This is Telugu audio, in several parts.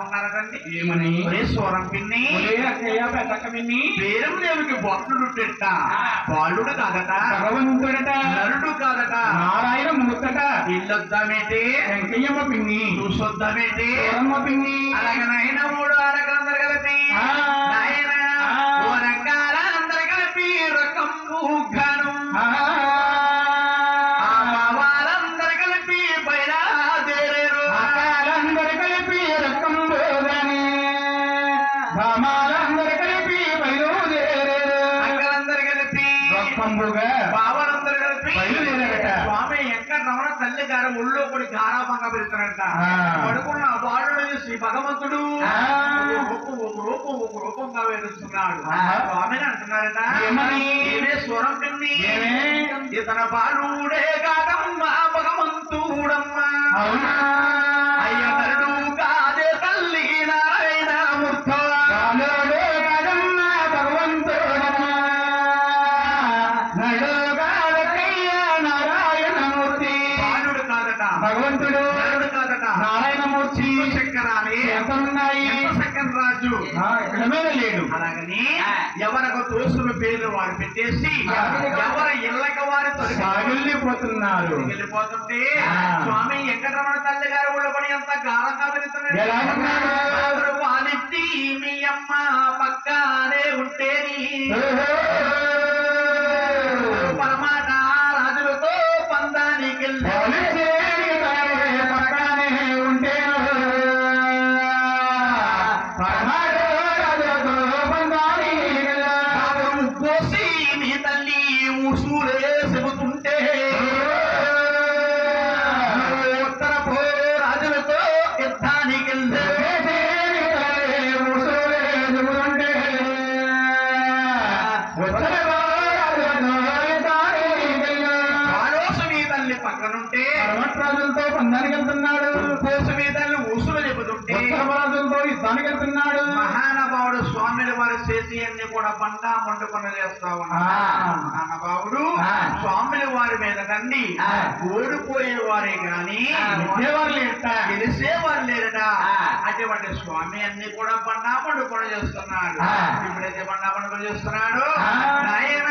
ఉన్నారటండి. ఏమని? స్వరం పిన్ని పెద్దక్క పిన్ని పేరం దేవికి భక్తుడుట బాలుడు కాదట, భగవంతుడట, నరుడు కాదట, నారాయణ మూర్తట. ఇల్లొద్దామేటి వెంకయ్యమ్మ పిన్ని చూసొద్దామేటి సూరమ్మ పిన్ని అలాగే నాయన మూడు ఆడకలందరు కలిపి నాయన ఓ రకాల అందరు కలిపి రకంబు ఘనం వాళ్ళందరు కలిపి బయలుదేరారు. అకాలందరు కలిపి రకంబోదని భామాలందరు కలిపి బయలుదేరారు. అక్కలందరు కలిపి రకంబుగా బావలందరు కలిపి బయలుదేరారట. స్వామి వెంకటరమణ తల్లి గారు ఒళ్ళో కూడా గారాభంగా పెడుతున్నారట. పడుకున్న బాలుడు శ్రీ భగవంతుడు ఒక రూపంగా వేడుస్తున్నాడు. స్వామిని అంటున్నారట, ఏమే స్వరం పిన్ని ఇతన బాలుడే కాదమ్మా భగవంతుడమ్మా, అయ్య నరుడు కాదే తల్లి నారాయణ మూర్త, భగవంతుడమ్మా నడు కాదకయ్య నారాయణమూర్తి. బాలుడు కాదట, భగవంతుడు నరుడు కాదట, నారాయణమూర్తి. చక్రాలి ఉన్నాయి చక్రం రాజు ఇక్కడ మీద లేడు. అలాగని ఎవరికి తోసులు పేర్లు వారు పెట్టేసి ఎవరి ఇళ్ళకి వారు వెళ్ళిపోతున్నారు. వెళ్ళిపోతుంటే స్వామి వెంకటరమణ తల్లి గారు ఊళ్ళో పడి ఎంత గారంగా పెరుగుతున్నాడు. వాలిచ్చి మీ అమ్మ పక్కనే ఉంటేని పరమాట రాజులతో పందానికి పోసి మీ తల్లి ముసూరే చెబుతుంటే ఉత్తరపు రాజులతో యుద్ధానికి ఆలోచన మీ తల్లి పక్కనుంటే రాజులతో పందానికి వెళ్తున్నాడు. కోసు మీ తల్లి ఉసులు చెబుతుంటే రాజులతో యుద్ధానికి వెళ్తున్నాడు. మహానుభావుడు స్వామిని వారు చేసి అన్ని కూడా బండా మండుకొని చేస్తా ఉన్నాడు. మహానుభావుడు స్వామిని వారి మీద నండి ఓడిపోయే వారే గాని గెలిసేవారు లేరట. అటువంటి స్వామి అన్ని కూడా బండా మండుకొని చేస్తున్నాడు. ఇప్పుడైతే బండా మండుకొని చేస్తున్నాడు. ఆయన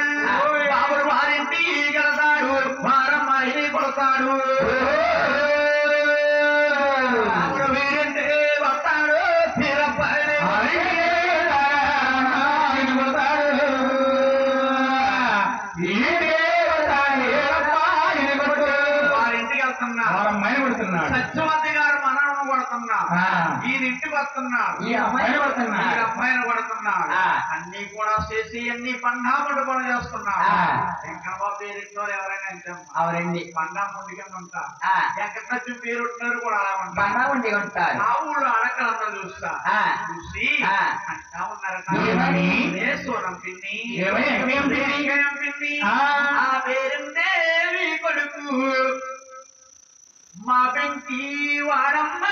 బాబుడు వారింటి గెలతాడు, భారమ్మాయిని కొడతాడు, బాబుడు వీరింటి వస్తాడు, తీరపడి వారింటికి వెళ్తున్నాడు. సత్యవతి గారు మనవను కొడుతున్నారు, ఈయనింటికి వస్తున్నారు, ఈ అమ్మాయిని కొడుతున్నారు, ఈ అమ్మాయిని కొడుతున్నారు. అన్ని కూడా చేసి అన్ని పండాముడు కూడా చేస్తున్నారు. వెంకటబాబు పేరు ఎవరైనా అవునండి. పండా ముందు కింద ఉంటారు. వెంకటలక్ష్మి పేరు ఉంటున్నారు కూడా అలా ఉంటారు. ఉంటారు. ఆ ఊళ్ళో అడకలంతా చూసి అంటా ఉన్నారట, సూరం పిన్ని పిన్ని ఆ పేరుందేవి కొడుకు మా పెంకి వాడమ్మ,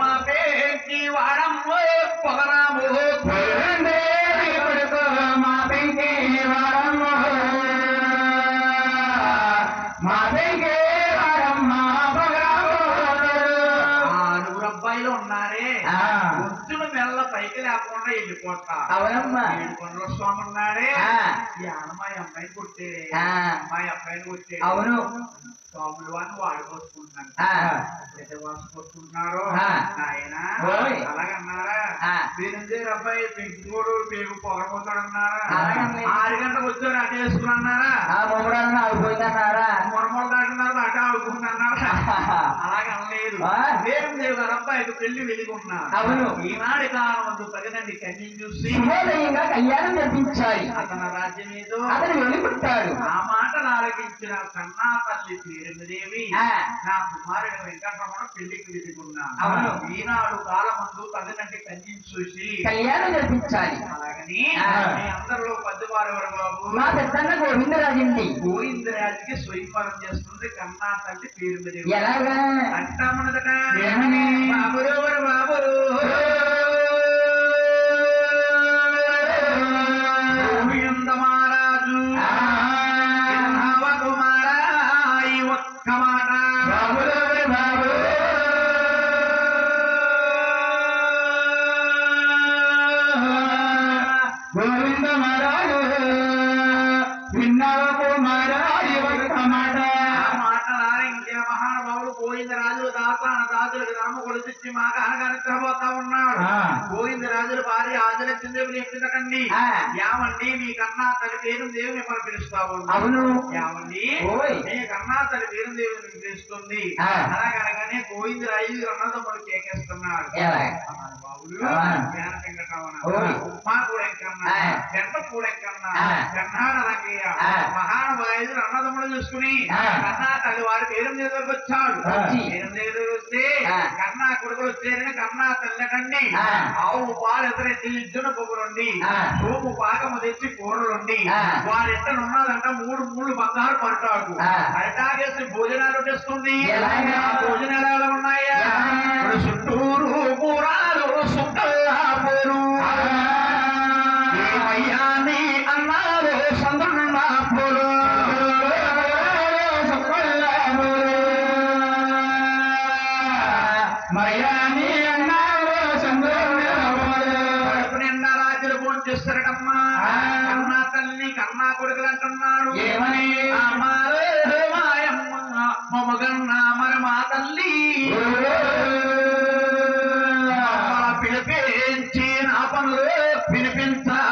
మా పెంకి వాడమ్మ పొగరాము మా పెంకి వాడమ్మ, మా పెంకి వాడమ్మ పొగరాము. ఆరుగురు అబ్బాయిలు ఉన్నారే, గొంతులు మెల్ల పైకి లేకుండా వెళ్ళిపోతారు. అవునమ్మా. ఏడుకొండల స్వామి ఉన్నాడే, ఈ అమ్మాయి అమ్మాయిని కొట్టేరే, అమ్మాయి అబ్బాయిని కొట్టేరే. అవును. స్వాములు వాడిని వాడుకోసుకుంటున్నాను, వాడుకోసుకుంటున్నారు. ఆయన అలాగన్నారా, వీరంజేరు అబ్బాయి పెంచుకోడు పేరు పొగరపోతాడు అన్నారా, 6 గంటలకు వచ్చారు అటు వేసుకుని అన్నారా, ఆగిపోయిందన్నారా, మొరమొల దాటున్నారు అటు ఆడుకుంటున్నారా. అలాగే అనలేదు. వీరంజేరు గారు అబ్బాయికి పెళ్లి వెలుగున్నారు. అవును. ఈనాడు కాలం ముందు తగినండి కన్నీ చూసి కళ్యాణం జరిపించాలి. అతని రాజ్యం ఏదో అతను వెళ్ళిపుట్టాడు. ఆ మాటలు ఆలకించిన కన్నా తల్లి పేరుదేవి నా కుమారుడు వెంకటరమణ పెళ్లికి వెతుకున్నాను. ఈనాడు కాలమందు తగినంటి కన్యని చూసి కళ్యాణం జరిపించాలి. అలాగని మీ అందరిలో పెద్దవారు ఎవరు బాబు? మా పెద్దన్న గోవిందరాజండి. గోవిందరాజుకి స్వయంవరం చేస్తుంది కన్నా తల్లి పేరుదేవి. ఎలాగా అంటామన్నదట, ఏమని? బాబురు ఎవరు బాబురు మహారాజు కుమార ఒక్క మాట కాకాన రాజులకు ధర్మ కొలిచి మాకు అనగానిపోతా ఉన్నాడు. గోవిందరాజుల భార్య ఆదిలక్ష్మీదేవిని చెప్పిందటండి, యామండి మీ కన్నా తల్లి పేరు దేవి మిమ్మల్ని పిలుస్తావు. అవును. యామండి మీ కన్నా తల్లి పేరు దేవుని పిలుస్తుంది అనగానే గోవిందరాజు అన్నదమ్ముడు కేకేస్తున్నాడు. మహానుభావుడు అన్నదమ్ముడు చూసుకుని కన్నా తల్లి వారి పేరు దగ్గరకు వచ్చాడు. పేరు దగ్గరకు వస్తే కన్నా కొడుకులు వచ్చారని కన్నా తల్లటండి ఆవు పాలు ఎదురెత్తి ఇచ్చిన పొగులుండి సోము పాకము తెచ్చి కూరలుండి వారెట్టనున్నదంట 3 మూడు బంగారు పరటాడు అరటాగేసి భోజనాలు తెస్తుంది. భోజనాలు ఎలా ఉన్నాయా? చుట్టూరు కూరాలు సుక్కల్లాపూరు ఏమయ్యాని అన్నారు సంద్రున్నాపూరు మయాని అన్నారు సంద్రున్నాపూరు. కడుపు నిండా రాజులు భోజనం చేస్తారటమ్మా. కన్నా తల్లిని కన్నా కొడుకులు అంటున్నారు. ఏమని? మాయమ్మ మమగన్నా మరి మా తల్లి పిలిపించి నా పనులు వినిపించాలి.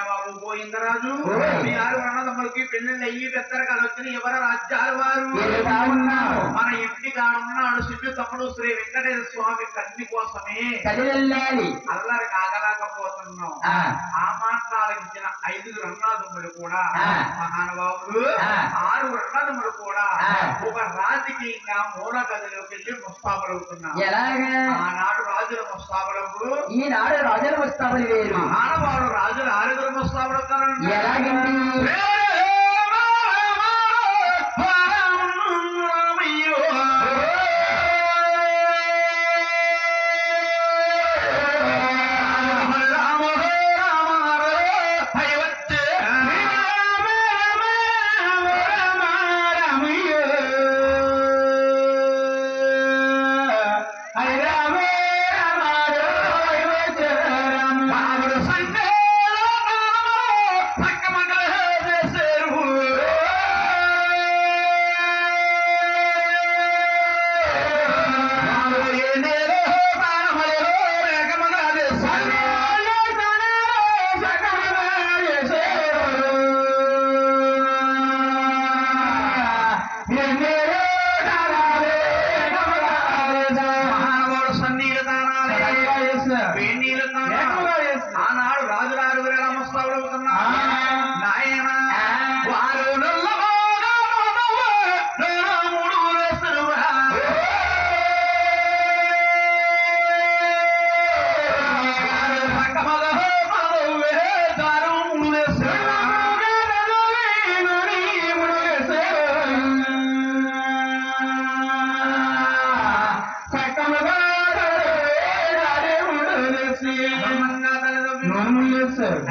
బాబు గోవిందరాజు మీ 6 అన్నదమ్ములకి పెళ్ళిళ్ళు అయ్యి పెద్దరకాలు వచ్చిన ఎవరు రాజ్యాలు వారు మన ఇంటి కాడున్నాడు శివుడు తమ్ముడు శ్రీ వెంకటేశ్వర స్వామి కన్ని కోసమే అల్లరి కాగలేకపోతున్నాం. ఆ మాట్లాడించిన 5 అన్నదమ్ములు కూడా మహానుభావులు 6 అన్నదమ్ములు కూడా ఒక రాజకీయంగా మూల గదిలోకి వెళ్ళి ముస్తాబులవుతున్నారు. ఆనాడు రాజుల ముస్తాబులప్పుడు ఈనాడు రాజుల ముస్తాబులు వేరు. మహానుభావులు రాజులు 6 ముస్తాబులవుతారండి. ఆనాడు రాజుల 6 ముస్తాబులవుతున్నారు. నాయన వారు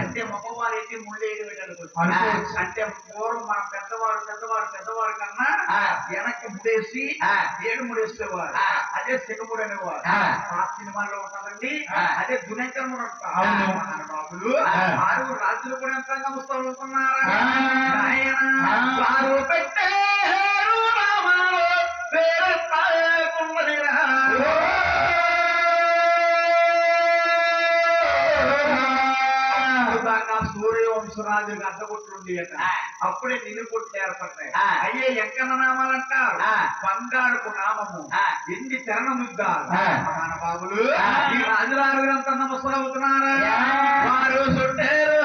అంటే మగవారికి ముళ్ళేడు బిడ్డలు అంటే పూర్వం మన పెద్దవారు కన్నా వెనక్కి ముడేసి 7 ముడేసేవారు. అదే సిగముడు అనేవారు. ఆ సినిమాల్లో ఉంటారండి. అదే దునేకరముడు అంటారు. బాబులు 6 రాజులు కూడా ఎంతగా ముస్తాబులుతున్నారా? వారు పెట్టారు నామాలు పేరు తాయకున్నదిరా. సూర్యవంశరాజు అడ్డగొట్లుండి అట. అప్పుడే నిలుకొట్లు ఏర్పడ్డాయి. అయ్యే ఎక్కన నామాలంటారు. బంగారుకు నామము ఎన్ని చరణముద్దాలు. మహానుభావులు ఈ రాజులారులంతా నమస్కరవుతున్నారా? వారు చుట్టారు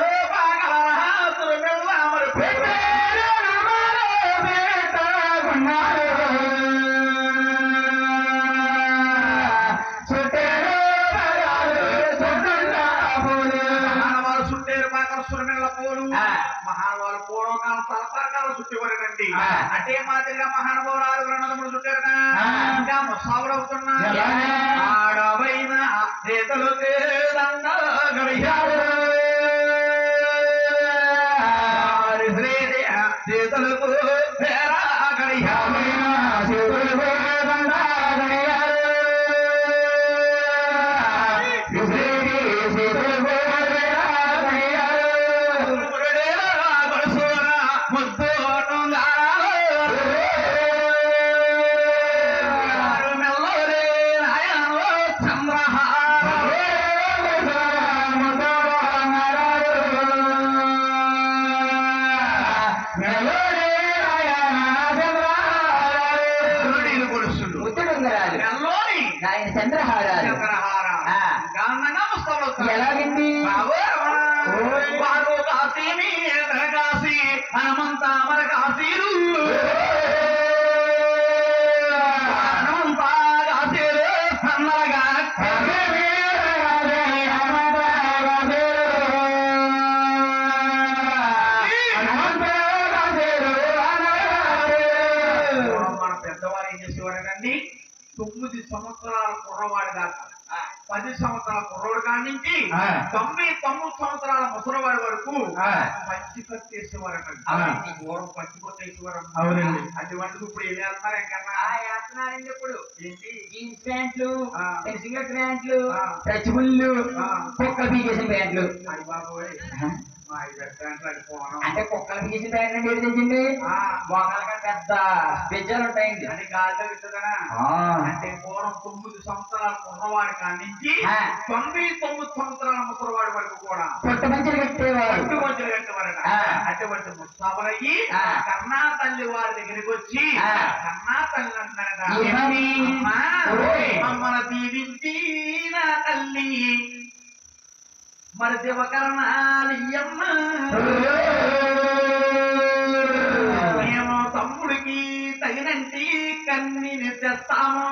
మహానుభావులు పూర్వకాలం తలపాకాలు చుట్టేవారండి. అటే మాదిరిగా మహానుభావులు 6 అన్నదమ్ములు చుట్టారుగా ఇంకా ముస్తాబులవుతున్నారు. ఆడవైన చేతులు చేతులకు చేతులు కుర్రవాడు దాకా 10 సంవత్సరాల కుర్రోడు కాడి నుంచి 99 సంవత్సరాల ముసలివాడి వరకు పంచి కట్టేసేవారట. పూర్వం పంచి కొట్టేసేవారు. అవునండి. అటువంటి ఇప్పుడు ఏం చేస్తున్నారు ఎక్కడన్నా వేస్తున్నారండి. ఇప్పుడు ఏంటి జీన్స్ ప్యాంట్లు, సింగల్ ప్యాంట్లు, టచ్బుల్లు, కుక్కలు పీకేసిన ప్యాంట్లు. అయ్యి బాబోయ్ మా 5 ప్యాంట్లు అడిపోవడం అంటే కుక్కలు పీకేసిన ప్యాంట్లు అంటే ఏంటి తెచ్చండి? మొక్కలకి పెద్ద బెజ్జాలు ఉంటాయండి. అని గాలిలో ఇస్తుందనా అంటే పూర్వం 9 సంవత్సరాల కుర్రవాడి కాడి నుంచి 99 సంవత్సరాల ముసలివాడి వరకు కూడా పొట్ట మంచులు కట్టేవారు. పట్టు మంచులు కట్టేవారట. అటువంటి ముస్తాబులయ్యి కన్నా తల్లి వారి దగ్గరికి వచ్చి కన్నా తల్లి అంటారట, మమ్మల్ని దీవించి నా తల్లి మరి దివకరణాలయ్యమ్మ, మేము తమ్ముడికి తగినంటి కన్నీని తెస్తాము.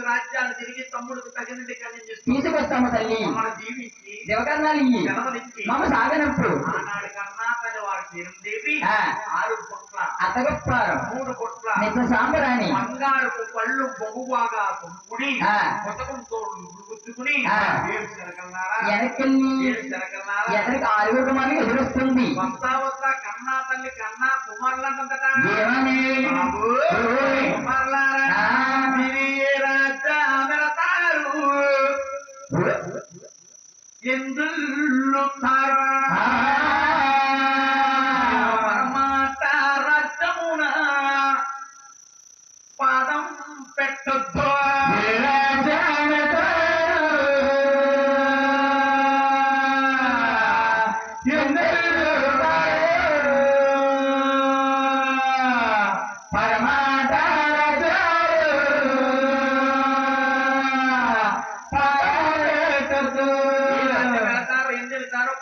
రాజ్యాలు తిరిగి తమ్ముడికి తగినట్టు కలిసి తీసుకొస్తాము తల్లి. మమ్మల్ని దీవించి దేవకరణాలు జన్మనిచ్చి మమ్మ సాగనప్పుడు ఆనాడు కన్నా తల్లి వారి తీరందేవి 6 పొట్ల అతగొప్పారు 3 పొట్ల నిత్య సాంబరాణి బంగారపు పళ్ళు బొగుబాగా కొనుక్కుని పుస్తకంతో గుర్తుకుని 7 చిరకల్లారా వెనకెళ్ళి 7 చిరకల్లారా ఎదరికి 6 మంది ఎదురొస్తుంది. వస్తా వస్తా కన్నా తల్లి కన్నా కుమారులంటంతట కుమారులారా రాజారు ఎందులు పరమాట రాజ్యమున పాదం పెట్టొద్దు.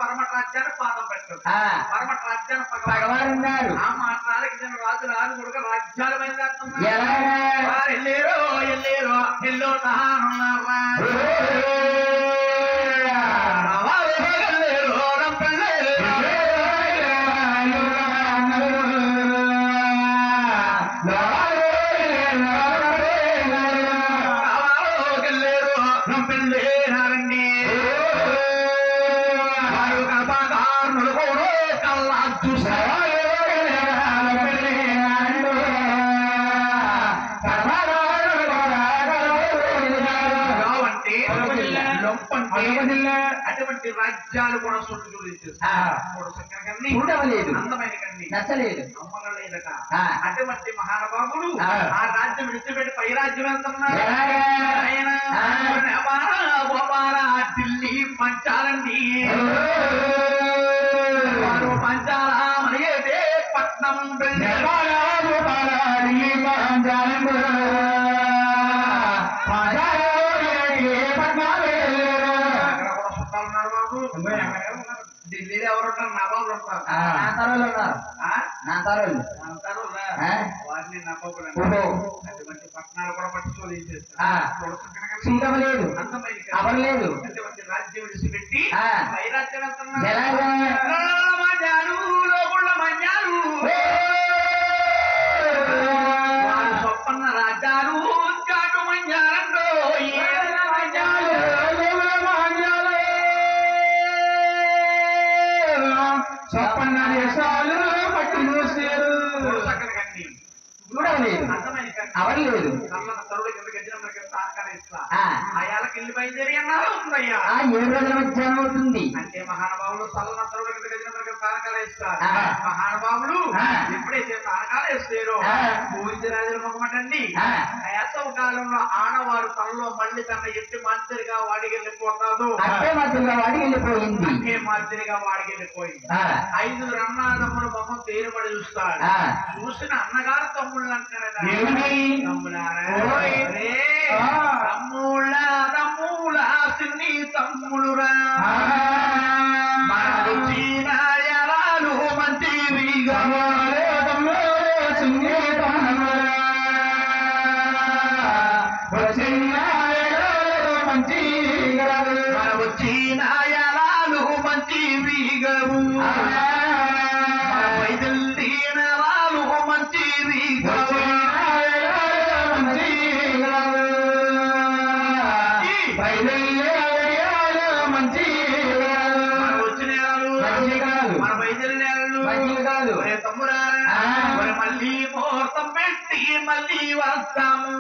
పరమరాజ్యాన్ని పాదం పెట్టదు. పరమరాజ్యాన్ని భగవానున్నారు. ఆ మాట్లాడకి రాజు రాజు కూడా రాజ్యాలు బయలుదేరుతున్నారు. ఎల్లేరో ఎల్లేరో ఎల్లో అటువంటి రాజ్యాలు కూడా చూడవలేదు, అందమైన కన్నీ నచ్చలేదు, అమ్మలేదట. అటువంటి మహానుభావుడు ఆ రాజ్యం విడిచిపెట్టి పై రాజ్యం వెళ్తున్నారు. ఢిల్లీ పంచాలండి. వారు పంచాలమని అయితే పట్నం ఢిల్లీలో ఎవరుంటారు? నవాబులు ఉంటారు. వారిని నవాబులు అటువంటి పట్టణాలు కూడా పట్టుకోలేదు. అవలేదు. అటువంటి రాజ్యం విడిచిపెట్టి పై రాజ్యం వెళ్తున్నారు. వారు సొప్పన్న రాజ్యాలు చాటు మంజారండో సొప్పన్న దేశాలు పట్టి మూసారు. చూడలేదు, అవలేదు. ఆయాలకి వెళ్ళి బయలుదేరి అన్నారు. 7 రోజుల మధ్యాహ్నం అవుతుంది. అంటే మహానుభావులు సల్లనతరుడు గజనమ్మకి తానకాలు వేస్తారు. మహానుభావులు ఎప్పుడైతే తానకాలు వేస్తారో పూజరాజుల ముఖమటండి. వేసవ కాలంలో ఆడవారు తనలో మళ్ళీ తన ఎట్టి మాదిరిగా వాడికి వెళ్ళిపోతాడు. అట్టే మాదిరిగా వాడికి వెళ్ళిపోయింది. 5 అన్నదమ్ముల ముఖం తేరుబడి చూస్తాడు. చూసిన అన్నగారు తమ్ముళ్ళు అంటారట. తమ్ముళ్ళ తమ్ముళ్ళ సిన్ని తమ్ముడురా చీనాయాలు మంచివిగా చీనాయాలు మంచివి మళ్ళీ వస్తాము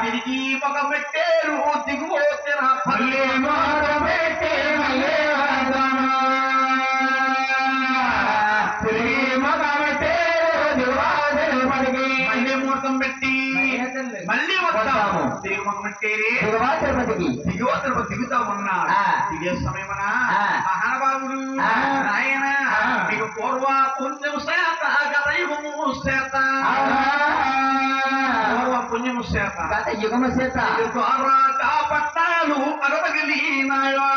తిరిగి ఒక పెట్టేరు దిగువచ్చిన పల్లె పెట్టే మళ్ళీ వస్తాము తిరిగి ఒక పెట్టేరు మళ్ళీ ముహూర్తం పెట్టి మళ్ళీ వస్తాము తిరిగి ఒక పెట్టేరి దిగువ తిరుపతి దిగుతా ఉన్నాడు దిగే సమయమన మహానుభావుడు ఆయన మీకు పూర్వ పుణ్యము చేత గతయుగము చేత పూర్వ పుణ్యము చేత గత యుగము చేత ద్వారా కాపట్టాలు అరవగలిగినాయా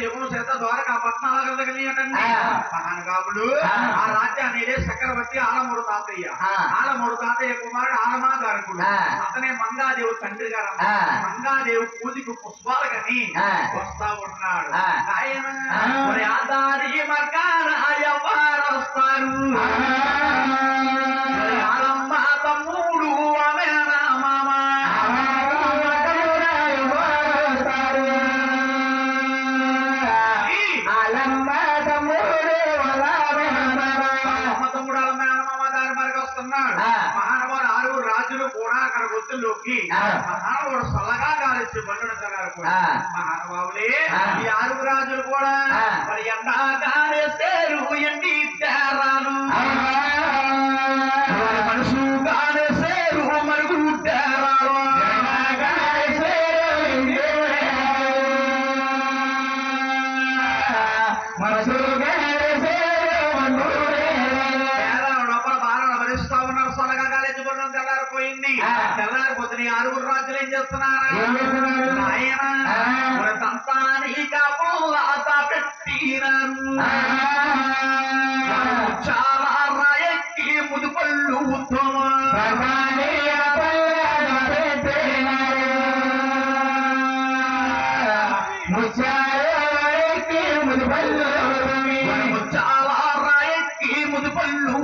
యుగం చేత ద్వారకా పట్నాలు కలిగినటండి మహానుభావుడు ఆ రాజ్యాన్ని చక్రవర్తి ఆలమూరు తాతయ్య ఆలమూరు తాతయ్య కుమారుడు ఆలమాగారకుడు అతనే మంగాదేవి తండ్రి గారు మంగాదేవి పూజకు పుష్పాలు కని వస్తా ఉన్నాడు ఆయన ఆదారి మర్గాన ఎవరు వస్తారు ఆలమ్మ తమ్ముడు ఆమె మామ మహానుభావుడు ఆరుగురు రాజులు కూడా అక్కడ గుర్తుల్లోకి మహానుభావుడు సల్లగా కాలిచ్చి బండుతారు మహానుభావులే ఈ ఆరుగురు రాజులు కూడా మరి ఎండాగానేసేరు ఎండి తేరాను మనసు గానేసేరు మరుగు తేరాలు మనసు తెల్లారిపోతుంది ఆరుగురు రాజులు ఏం చేస్తున్నారు ఆయన తంతానికి పెట్టినారు చాలా రాయక్కి ముదుపళ్ళు చాలా రాయక్కి ముదుపళ్ళు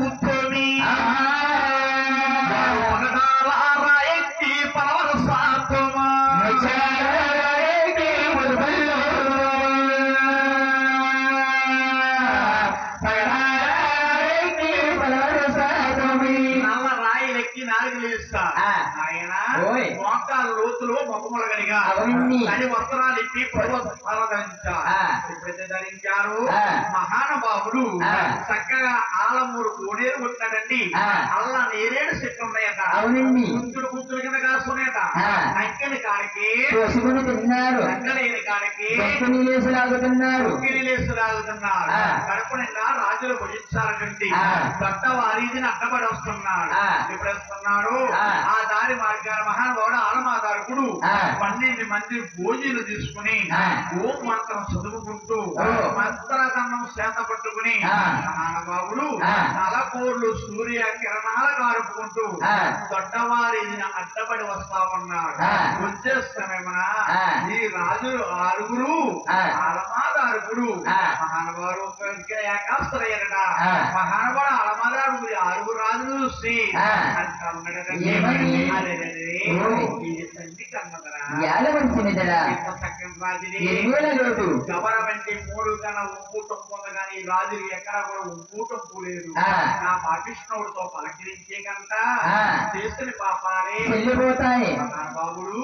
ఆయన మోకాలు లోతులో మొక్కములగనిగా అని వస్త్రాలు ఇప్పి ఎప్పుడైతే ధరించారు మహానుభావుడు చక్కగా ఆలమూరు కోనేరు కొట్టినాడండి అల్లా నేరేడు చెట్లు ఉన్నాయట గుంతుడు గుంతుడు కింద కాసుకునేట అంకెని కాడికి తిన్నారు అంకలేని కాడికి లాగుతున్నారు కడుపు నిండా రాజులు భుజించాలండి దొడ్డ వారిని అడ్డపడి వస్తున్నాడు ఎప్పుడు వస్తున్నాడు ఆ దారి మార్గాల మహానుభావుడు ఆలమాదారకుడు 12 మంది భోజీలు తీసుకుని ఓం మంత్రం చదువుకుంటూ మంత్రదండం చేత పట్టుకుని మహానుభావుడు తలకోర్లు సూర్య కిరణాలు కారుపుకుంటూ దొడ్డవారిని అడ్డపడి వస్తా ఉన్నాడు వచ్చేస్తామేమన్నా ఈ రాజులు ఆరుగురు ఆలమాదారకుడు మహానుభావుడు ఏకాస్తరయ్యారట మహానుభావుడు ఆలమాదారకుడు ఆరుగురు రాజులు చూసి అంటా ఉన్నాడట గవర్నమెంట్ 3 కన్నా ఉప్పూటం పొందగాని ఈ రాజులు ఎక్కడ కూడా ఉప్పూటం పోలేదు నా పాపిష్ణుడితో పలకరించే కంట చేసిన పాపాలే వెళ్ళిపోతాయి బాబుడు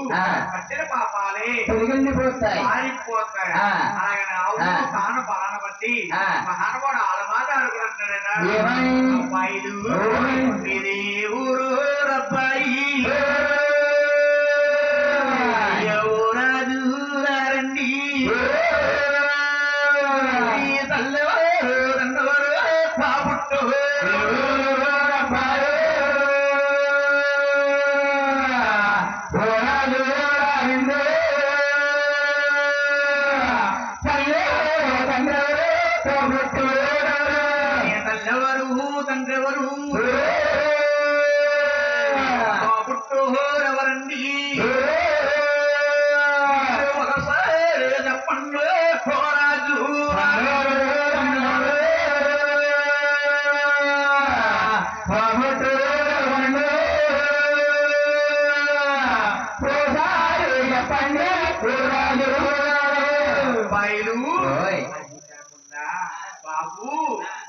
పట్టిన పాపాలే వెళ్ళిపోతాయి మారిపోతాయి అలాగని ఆవును తాను పాలన బట్టి మహానుభావుడు ఆలమాగా అడుగుతున్నాడట అబ్బాయిలు మీదే ఊరు రబ్బాయి ఎవరాజురండి తల్లవారు రండవారు పాపుట్టు తల్లవారు తండ్రెవరు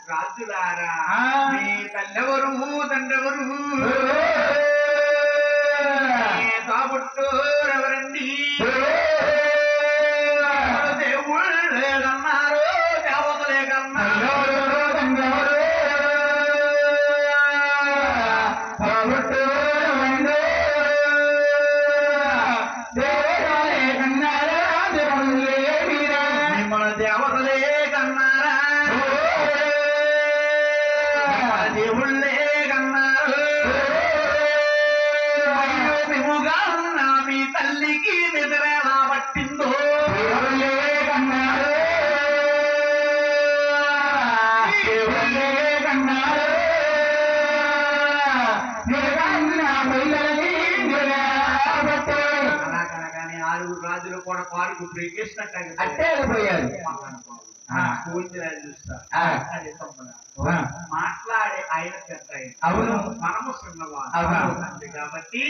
రాజులారా మీ తల్లెవరు తండ్రెవరు కాబుట్టోరెవరండి దేవుళ్ళే కన్నారు దేవతలే కన్నారు మిమ్మల్ని దేవతలే కన్నారా దేవుళ్ళే కన్నారు మేముగా ఉన్నా మీ తల్లికి నిద్రేలా పట్టిందో అలాగనగానే 6 రాజులు కూడా పాలకు ప్రేమిస్తున్నట్టు అట్టే పోయారు. మాట్లాడే ఆయన పెద్ద అవును, మనము చిన్నవాడు అంతే కాబట్టి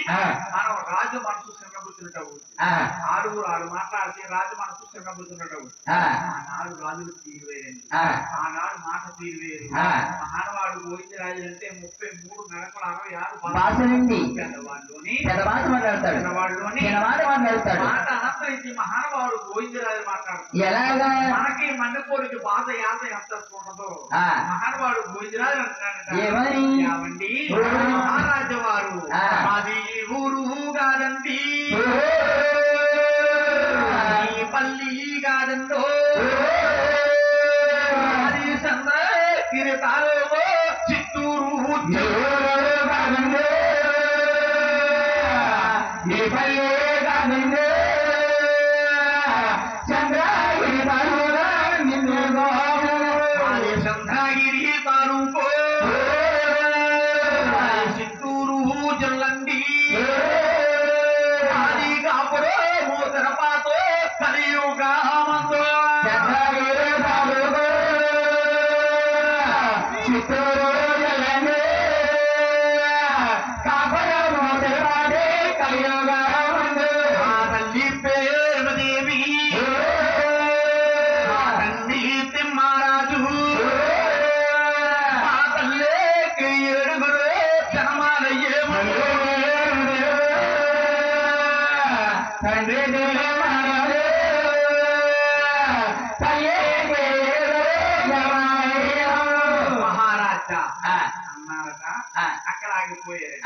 మనం రాజు మనసు చిన్నబుద్ధుంటావు 6 మాట్లాడితే రాజు మనసు చిన్నబుద్ధుంటావు ఆనాడు రాజులు తీరువేరండి ఆనాడు మాట తీరువేరు మహానవాడు గోవింద రాజులు అంటే 33 నడకలు 66 భాషలండి పెద్దవాళ్ళలోని మాట్లాడతాడు మాట అనుసరించి మహానవాడు గోవింద రాజు మాట్లాడతాడు ఎలాగా మనకి మండకోడికి బాధ యాత ఎంత ఉండదో మహానవాడు గోవిందరాజు ఏమని? అంటాడండి మహారాజు వారు మాది ఊరు కాదండి ఈ పల్లి కాదండో అది చంద్రగిరి తాలూకో చిత్తూరు కాదండి ఈ పల్లె కాదండి చంద్రగిరి చంద్రగిరి తాలూకో చిత్తూరు జిల్లండి అది కాపురో మూతరపాతో కలియుగామంతో చంద్రగిరి తాలూకో చిత్తూరు జిల్లండి కాపురో మూతరపాటే కలియుగామంతో ఆ తల్లి పేరుదేవి మహారాజు ఆ తల్లికి 7 జనమాలయ్యే తండ్రి మహారాజా అన్నారట అక్కడ ఆగిపోయారు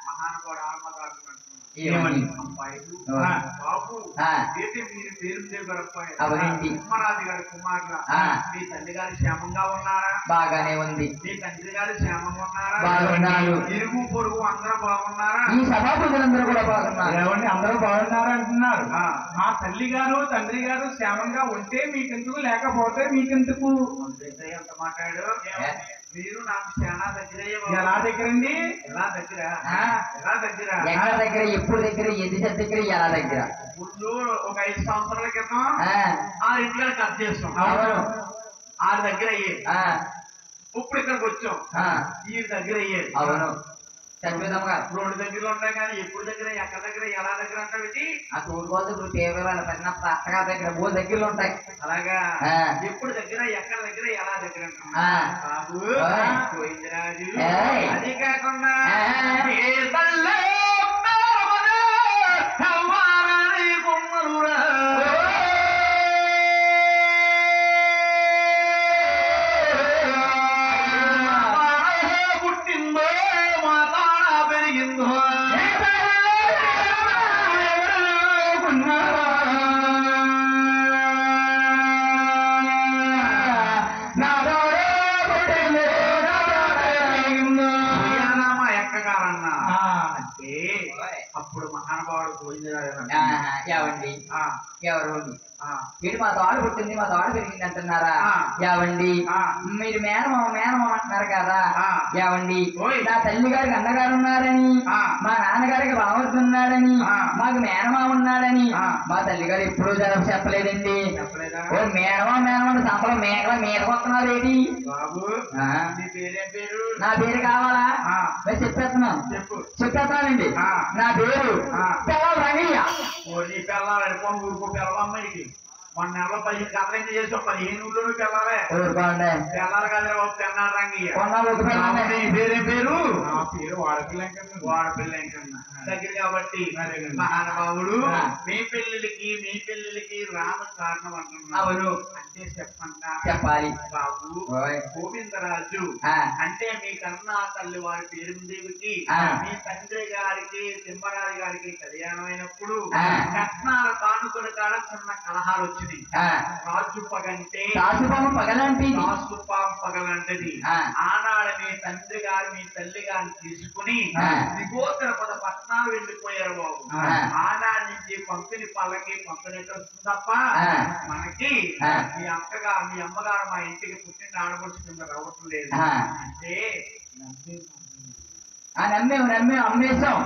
మహానుభావుడు ఆత్మదారు ఏమని? అబ్బాయిలు ఆ. బాబు ఆ. ఏంటి మీరు పేరు దేవరు అబ్బాయి అవునండి. సింహరాజు గారి కుమారుడు ఆ. మీ తండ్రి గారు క్షేమంగా ఉన్నారా బాగానే ఉంది. మీ తండ్రి గారు క్షేమంగా ఉన్నారా బాగున్నారు. ఇరుగు పొరుగు అందరూ బాగున్నారా ఈ సభాపతులందరూ కూడా బాగున్నారు. ఏమండి అందరూ బాగున్నారు అంటున్నారు. ఆ. మా తల్లి గారు తండ్రి గారు క్షేమంగా ఉంటే మీకెందుకు, లేకపోతే మీకెందుకు? అంతే ఎంత మాట్లాడు మీరు నాకు చాలా దగ్గర ఎలా దగ్గరండి? ఎలా దగ్గర ఆ. ఎలా దగ్గర ఎక్కడ దగ్గర, ఎప్పుడు దగ్గర, ఎది దగ్గర, ఎలా దగ్గర? ముందు ఒక 5 సంవత్సరాల క్రితం ఆ, ఆ ఇంట్లో కట్ చేస్తాం అవును. 6 దగ్గర అయ్యేది ఆ, ఇప్పుడు ఇక్కడికి వచ్చాం ఆ, ఈ దగ్గర అయ్యేది అవును. చనిపోదాముగా 2 దగ్గరలో ఉంటాయి కానీ ఎప్పుడు దగ్గర ఎక్కడ దగ్గర ఎలా దగ్గర అంటే ఆ తోడుకోదు ఇప్పుడు తీవ్రమైన పడిన అత్తగా దగ్గర 3 దగ్గరలు ఉంటాయి. అలాగా ఆ. ఎప్పుడు దగ్గర ఎక్కడ దగ్గర ఎలా దగ్గర ఆ. బాబు ఓయ్. గోవిందరాజు ఏయ్. అది కాకుండా ఆ. ఏ తల్లే పేరమనే కవ్వారాని కొమ్మలురా. మాతాడే పుట్టిందో మాతాడ పెరిగిందో మా ఎక్కగారన్నా అంటే అప్పుడు మహానుభావుడు గోవిందరాజు ఏవండి, ఆ, ఎవరు ఆ, వీడు మా తోడ పుట్టింది, మా తోడ పెరిగింది అంటున్నారా? ఆ. ఏవండి, ఆ. మీరు మేనమామ అంటున్నారు కదా? ఆ. ఏవండి, ఓయ్. నా తల్లి గారికి అన్నగారు ఉన్నారని, ఆ. మా నాన్నగారికి బావర్తి ఉన్నాడని, ఆ. మాకు మేనమామ ఉన్నాడని ఆ. మా తల్లి గారు ఎప్పుడూ చెప్పలేదండి. చెప్పలేదా ఓ మేనమామ సంపలం మేకల మీదకొస్తున్నారు ఏంటి? బాబు ఆ. నీ పేరేం పేరు నా పేరు కావాలా? ఆ. నేను చెప్పేస్తున్నాను, చెప్పు చెప్పేస్తున్నానండి. ఆ. నా పేరు ఆ. పిల్లల రంగయ్య. ఓ నీ పిల్లలు ఊరుకో పిల్లవమ్మడికి మొన్న నెలలో 15 కథలు చేసాం 15 ఊళ్ళోనూ వెళ్ళాలి ఊరుకోండి వెళ్ళాలి కదా బాబు పెన్నాడు రంగయ్య కొన్నాళ్ళు ఊరుకోండి. నీ పేరేం పేరు నా పేరు వాడపిల్ల వాడపిల్ల కన్నా దగ్గర కాబట్టి మహానుభావుడు మీ పెళ్లిళ్ళకి రామ కారణం అంటున్నా అవును అంటే చెప్పాలి బాబు ఓయ్. గోవిందరాజు ఆ. అంటే మీ కన్నా తల్లి వారి పేరుదేవికి ఆ. మీ తండ్రి గారికి తిమ్మరాజు గారికి కళ్యాణం అయినప్పుడు ఆ. కట్నాల కానుకలు కాడ చిన్న కలహాలు వచ్చినాయి ఆ. రాజు పగంటే దాసుపాము పగలంటిది. రాసుపాం పగలంటది ఆ. ఆనాడు మీ తండ్రి గారు మీ తల్లి గారిని తీసుకుని ఆ. దిగోత్తర పద పట్నాలు వెళ్ళిపోయారు బాబు ఆ. ఆనాడు నుంచి పంపిణీ పల్లకి పంపిణీ వస్తుంది తప్ప ఆ. మనకి ఆ. మీ అమ్మగారు మా ఇంటికి పుట్టిన ఆడపడుచు కింద రావటం లేదు ఆ. అంటే నమ్మేం అమ్మేశాం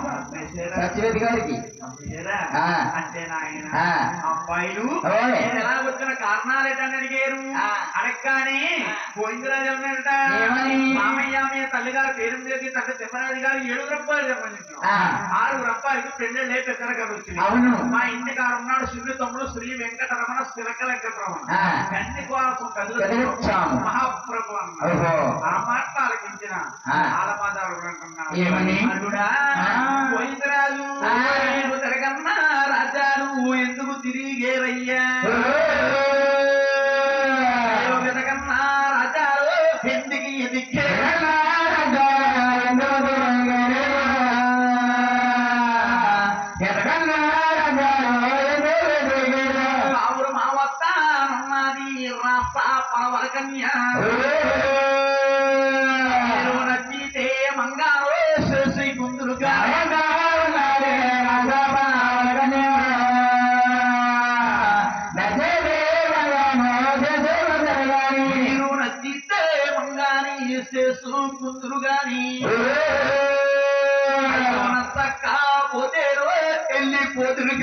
సత్యవేది గారికి. అమ్మేరా? ఆ. అంటే నాయన ఆ. అబ్బాయిలు ఓయ్. నేను ఎలా వచ్చిన కారణాలు ఏంటని అడిగారు ఆ. అడగగానే గోవిందరాజు అన్నాడట ఏమని? మామయ్య మీ తల్లిగారు పేరు మీద తండ్రి తిమ్మరాజు గారు 7 రూపాయలు చెప్పండి ఆ. 6 రూపాయలకి పెళ్ళి పెద్దల గారు వచ్చింది అవును. మా ఇంటి గారు ఉన్నాడు శ్రీ తమ్ముడు శ్రీ వెంకటరమణ స్థిరక వెంకటరమణ ఆ. గండి కోసం కదిలిచ్చాము. మహాప్రభు అన్నాడు ఓహో. ఆ మాట ఆలకించిన ఆ. ఆలపాదాలు అంటున్నాడు ఏమని? అల్లుడా, ఆ. గోవిందరాజు ఆ. నేను తిరగన్నా రాజాలు ఎందుకు తిరిగేరయ్యా తిరగన్నా రాజాలు ఎందుకు ఎదిగే ఆవురు మా వస్తానన్నది రాస్తా పరవరకన్యా నచ్చితే మంగారు చేసి గుందులుగా మీరు నచ్చితే మంగాని చేసు గుందులు గాని నచ్చక పోతే వెళ్ళిపోతురు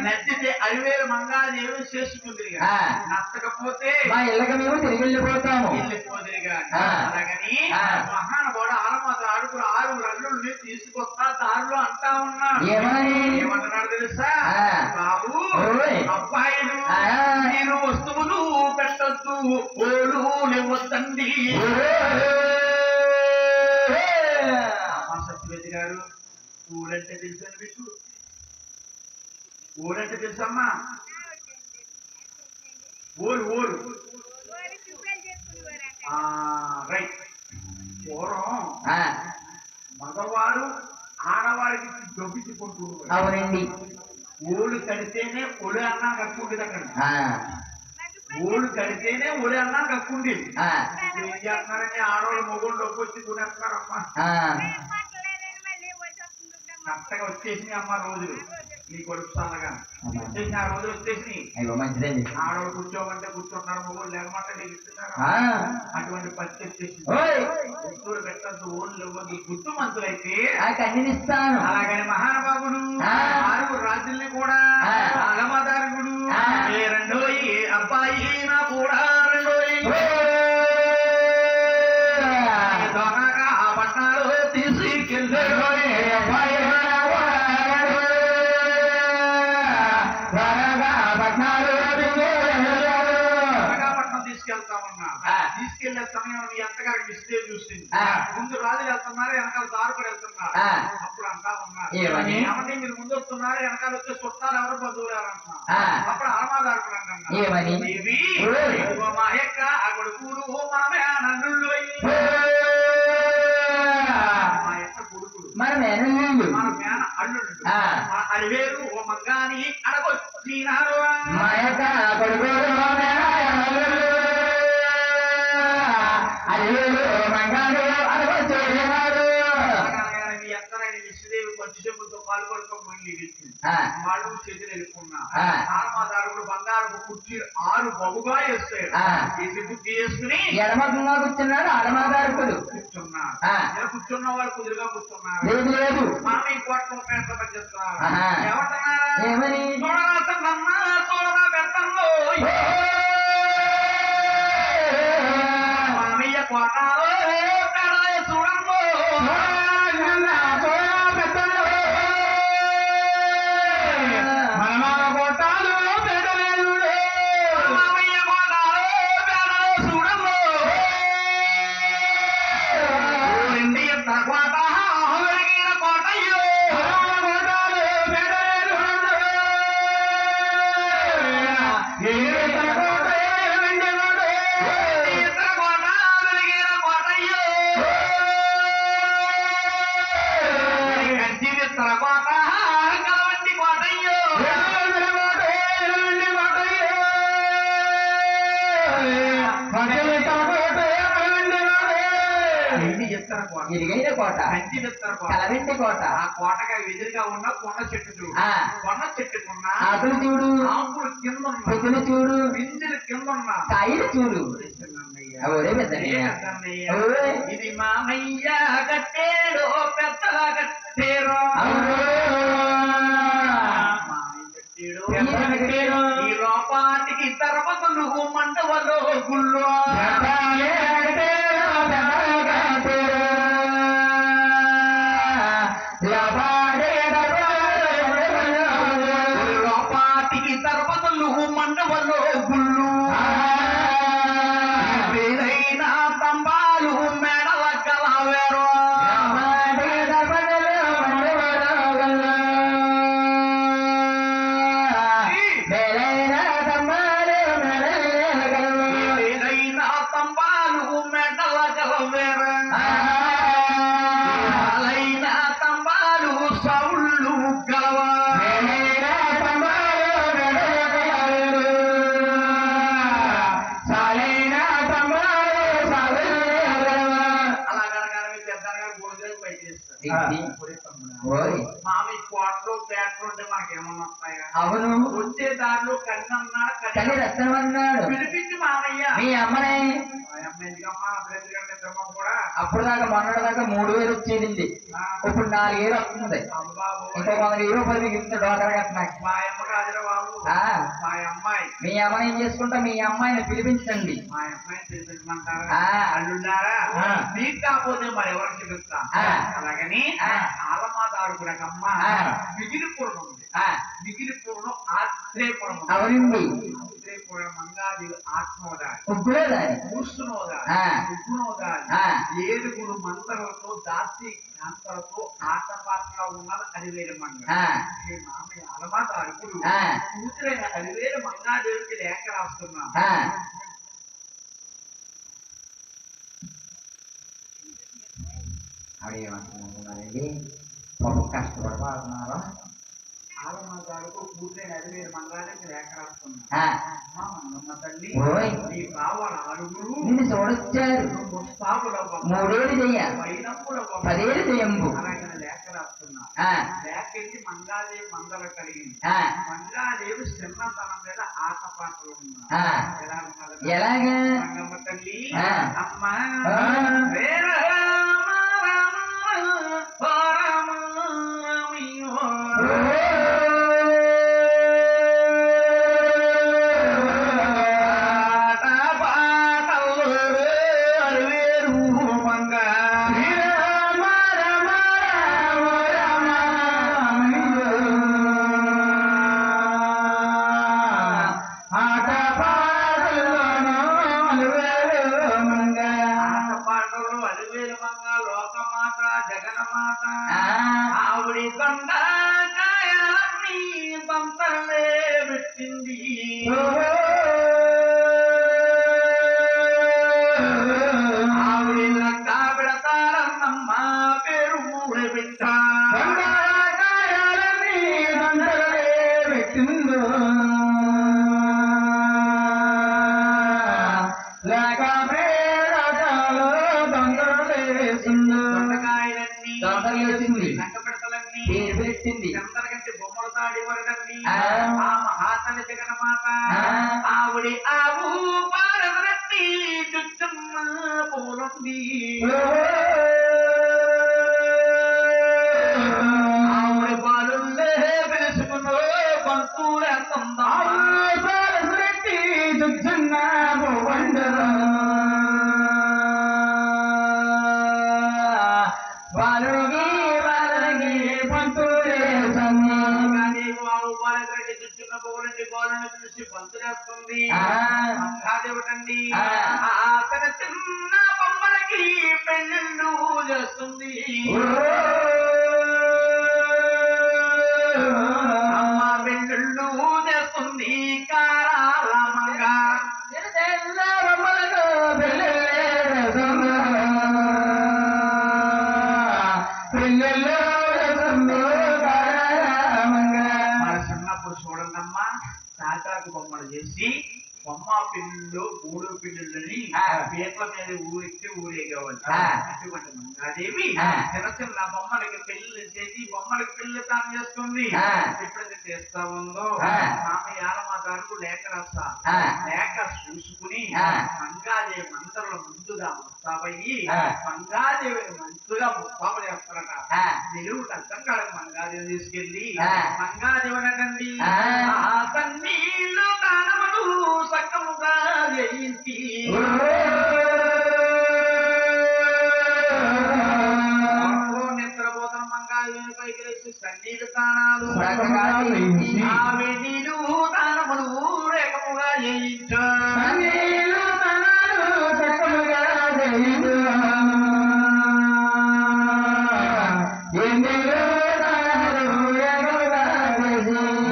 నచ్చితే 10,000 మంగారు ఏమి చేసుకుంది ఆ. నచ్చకపోతే మా ఇళ్ళకి మేము తిరిగి వెళ్ళిపోతాము. వెళ్ళిపోదురుగా ఆ. అలాగని ఆ. మహానుభావుడు ఆలమాత అడుగులు 6 అల్లుల్ని తీసుకొస్తా దారిలో అంటా ఉన్నాడు ఏమని? ఏమంటున్నాడు తెలుసా ఆ. బాబు ఓయ్. అబ్బాయిలు ఆ. మీరు వస్తువులు పెట్టద్దు ఓలు లేవద్దండి అమ్మ సత్యవతి గారు ఊరంటే తెలుసా మీకు ఊరంటే తెలుసమ్మా ఊరు రైట్ పూర్వం ఆ. మగవారు ఆడవారికి దొబ్బించుకుంటూ అవునండి. ఊళ్ళు కడితేనే ఒడి అన్నా కక్కుండేది అక్కడ ఆ. ఊళ్ళు కడితేనే ఒడి అన్నా కక్కుండేది ఆ. ఇప్పుడు ఏం చేస్తున్నారని ఆడవాళ్ళు మొగుళ్ళు వచ్చి కొనేస్తున్నారమ్మా ఆ. కరెక్ట్గా వచ్చేసినాయి అమ్మ రోజులు నీ కొడుకు చల్లగా వచ్చేసి ఆ రోజులు వచ్చేసినాయి అయ్యో మంచిదండి. ఆడవాళ్ళు కూర్చోమంటే కూర్చుంటున్నారు మొగుళ్ళు లేకపోతే నీకు ఇస్తున్నారు ఆ. అటువంటి పరిస్థితి వచ్చేసింది ఓయ్. గుర్తులు పెట్టద్దు ఓళ్ళు ఇవ్వద్దు గుర్తు మంతులైతే ఆ కన్నినిస్తాను. అలాగని మహానుభావుడు ఆ. 6 రాజుల్ని కూడా ఆ. అలమదారుగుడు ఆ. ఏ రెండోయి అబ్బాయి నా కూడా రెండోయి దొరగా ఆ పట్నాలు తీసుకెళ్ళాడు పట్నం తీసుకెళ్తా ఉన్నా తీసుకెళ్లే సమయం మీ అత్తగారికి మిస్టేక్ చూసింది ముందు రాజులు వెళ్తున్నారు వెనకాల దారు కూడా వెళ్తున్నారు అప్పుడు అంటా ఉన్నారు ఏమని? ఏమంటే మీరు ముందు వస్తున్నారు వెనకాల వచ్చే చుట్టాలు ఎవరు బంధువులు ఎవరు అంటున్నారు అప్పుడు అలమాదారు కూడా ఏమని? అంటున్నారు మా యొక్క ఆ కొడుకులు మనమే నన్నుళ్ళు మా యొక్క కొడుకులు మన మేనల్లుళ్ళు. మన మేన అల్లుళ్ళు అడివేరు ఓ మంగాని అడగొచ్చినారు మా యొక్క కొడుకులు అడివేలు మంగారు అడగొచ్చేవారు. మీ ఎక్కడైనా విశ్వదేవి పంచశములతో పాల్గొనుకోమని వాళ్ళు చేతులు వెళ్ళుకున్నా ఆలమాదారుడు బంగారు కుర్చీ 6 బహుగా వేస్తాడు ఇది బుద్ధి చేసుకుని ఎడమకంగా కూర్చున్నాడు ఆడమాదారుకుడు. కూర్చున్నారు కూర్చున్న వాళ్ళు కుదురుగా కూర్చున్నారు లేదు లేదు. మామయ్య కోట్ల పేట పనిచేస్తున్నారు ఆహా. ఏమంటున్నారా ఏమని? మామయ్య కోటాలో చూడమ్మో ఎండి ఇత్తర కోట, ఇరుగైన కోట, కంచి ఇత్తర కోట, కలవెంటి కోట. ఆ కోటగా ఎదురుగా ఉన్న కొన్న చెట్టు చూడు, కొన్న చెట్టుకున్న ఆకులు చూడు, ఆకులు కింద ఉన్న పొద్దులు చూడు, పింజలు కింద ఉన్న కాయలు చూడు. ఒరే పెద్దన్నయ్య, ఇది మామయ్య కట్టేడు పెద్దగా కట్టేరు, ఈ లోపాటికి తరపతులు మండవలో గుళ్ళు లోపాటికి తరపతులు మండవలో గుళ్ళు ఏదైనా తంబాలు మెడల కలవేరు మామి కోట్లు పేటలు ఉంటే మనకేమన్నా వస్తాయా? అవును, వచ్చే దారిలో కన్నన్నాడు, కని రత్నం అన్నాడు. పిలిపించి మామయ్య మీ అమ్మనే ఎందుకమ్మా అప్పుడు కూడా అప్పుడు దాకా మొన్నటి దాకా 3000 వచ్చేది, ఇప్పుడు 4000 వస్తుంది. అమ్మాబు ఇంకో 100 రూపాయలు మిగిలింది డోకర కట్టడానికి. మా అమ్మ కాదురా బాబు, మా అమ్మాయి. మీ అమ్మని ఏం చేసుకుంటా, మీ అమ్మాయిని పిలిపించండి. మా అమ్మాయిని పిలిపించమంటారా? అల్లుండారా? నీకు కాకపోతే మరి ఎవరికి పిలుస్తా? అలాగని ఆలమాదారుకురకమ్మ మిగిలిపురం ఉంది, మిగిలిపురం ఆశ్రయపురం, అవునండి, ఆశ్రయపురం మంగాదేవి ఆత్మోదారి, ఉగ్గురోదారి, కూర్చునోదారి, ఉగ్గునోదారి, 7 మంత్రాలతో దాసి కాంతలతో ఆటపాటగా ఉన్నది అలివేలు మంగ. మామయ్య ఆలమాదారుకుడు కూతురైన అలివేలు మంగాదేవికి లేఖ రాస్తున్నాను. అదేమంటున్నారండి, పాపం కష్టపడబోతున్నారా? ఆలమాదారుకు కూతురైన అలివేలు మంగాదేవికి లేఖ రాస్తున్నాను. మంగమ్మ తల్లి, నీ బావల ఆరుగురు నిన్ను చూడొచ్చారు, 3 ఏళ్ళు చెయ్యాలి, 10 ఏళ్ళు చెయ్యంబు. అలాగే లేఖ రాస్తున్నా. లేఖకి మంగాదేవి మందల కలిగింది. మంగాదేవి చిన్నతనం మీద ఆటపాటలు ఉన్నారు. ఎలాగా? మంగమ్మ తల్లి, అమ్మ ఆవిడి కొండకాయలన్నీ బంతలే పెట్టింది. ఆవిడి లెక్క పెడతారన్నమ్మ పేరు మూడు పెట్ట కొండకాయలన్నీ బంతలే పెట్టిందో లేక పేరటాలో బంతలే వేసిందో. దొండకాయలన్నీ వేసింది, లెక్క పెడతలన్నీ పేరు పెట్టింది. ఎంతకంటే బొమ్మల తాడి వరదండి. ఆ మహాతల్లి జగన్మాత ఆవిడి ఆవు పారదట్టి చుచ్చమ్మ పూలంది. ఆవిడి పాలుల్లే పిలుచుకున్నో పంతులేస్తుందా పారదట్టి చుచ్చన్న పూవండరా. పంతులేస్తుంది. మంగాదేవటండి తన చిన్న బొమ్మలకి పెళ్ళిళ్ళు చేస్తుంది. అమ్మ పెళ్ళిళ్ళు చేస్తుంది కారాలమంగా. మన చిన్నప్పుడు చూడండమ్మా తాటాకు బొమ్మలు చేసి బొమ్మ పిల్లు మూడు పిల్లలని పీట్ల మీద ఊరెక్కి ఊరేగేవాళ్ళు. ఆ. అటువంటి మంగాదేవి ఆ. చిన్న చిన్న బొమ్మలకి పెళ్లి చేసి బొమ్మలకి పెళ్లి తాను చేస్తుంది. ఆ. ఎప్పుడైతే చేస్తా ఉందో ఆ. ఆమె యాలమ్మ గారు లేఖ రాస్తా ఆ. లేఖ చూసుకుని ఆ. మంగాదేవి మంత్రులు ముందుగా ముస్తాబయ్యి ఆ. మంగాదేవిని మంచిగా ముస్తాబ చేస్తారట. ఆ. నిలువు అర్థం కాదు మంగాదేవి తీసుకెళ్ళి ఆ. మంగాదేవి అనకండి ఆ. తన్నీళ్ళు కానమను సక్కముగా జయించి నిద్రపోతున్న మంగాదేవి పైకి లేచి సన్నీళ్ళు తానాలు ఆమె నీళ్ళు తానములు రేఖముగా జయించు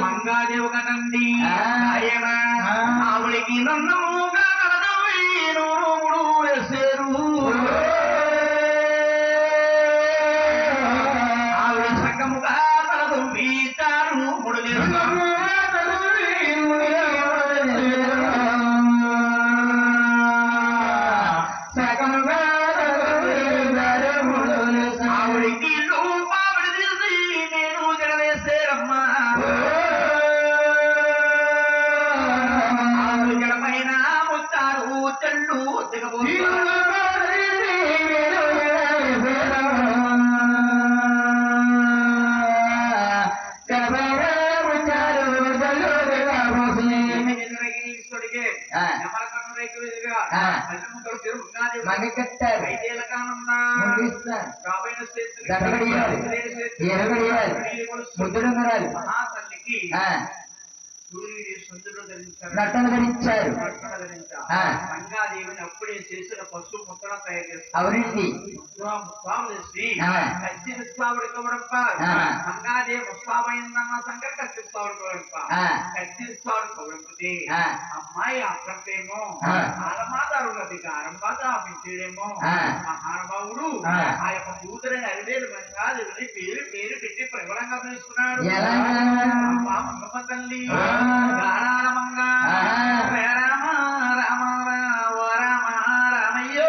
మంగాదేవి కదండి ఆయన ఆవిడికి నన్నముగా కలదవీరు వేసేరు ఆవిడ సగముగా కలదు వీచారు ముడు ఆవిడికి రూపావిడి తీసి నేను జడవేసేరమ్మా జడపైన ముచ్చారు చెల్లు మని కట్టారు ముద్దుడుంగరాలు మహాతల్లికి ఆ. సూర్యుడి సందులో ధరించారు నట్టలు ధరించారు. ఆ. మంగాదేవిని అప్పుడే చేసిన పశువు ముత్తల తయారు చేస్తారు. అవునండి. ముస్తాబు ఆ. కత్తి ముస్తాబుడి కవడప్ప ఆ. మంగాదేవి ముస్తాబైందన్న సంగతి కత్తి ముస్తాబుడి కవడప్ప ఆ. కత్తి ముస్తాబుడి కవడప్పటి ఆ. అమ్మాయి అక్కడేమో ఆ. ఆలమాదారులది ఆరంభాగా పెంచేదేమో ఆ. మహానుభావుడు ఆ. ఆ యొక్క కూతురని అరివేలు మంగాదేవిని పేరు పేరు పెట్టి ప్రబలంగా పిలుస్తున్నాడు. ఎలా? అమ్మా మంగమ్మ తల్లి ఆ. గారాలమంగ ఆ. రామ రామ రామ రామ రామయ్యో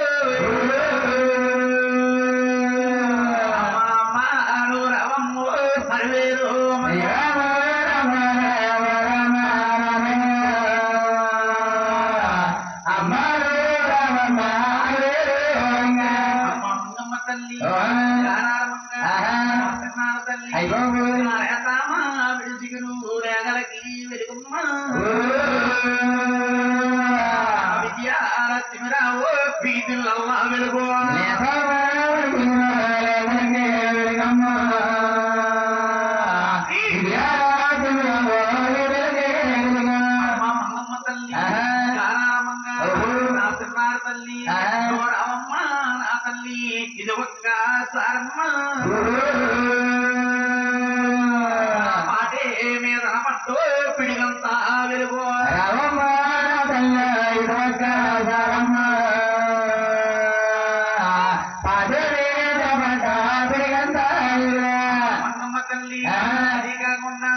అమ్మ అను రవమ్మ హరివేరు అమ్మ మంగమ్మ తల్లి గారాలమంగ సత్యనారాయణ తల్లి అయ్యో. రామ విడిసిగురు రేగలకి వెలుగుమ్మ విద్యాలక్ష్మిరావు పీతులమ్మ వెలుగు అమ్మ మంగమ్మ తల్లి గారాలమంగ నా సత్యనారాయణ తల్లి రామమ్మ నా తల్లి ఇది ఒక్క సారమ్మ పాటే మీద పట్టు పిడిగంతా వెలుగు మంగమ్మ తల్లి అది కాకుండా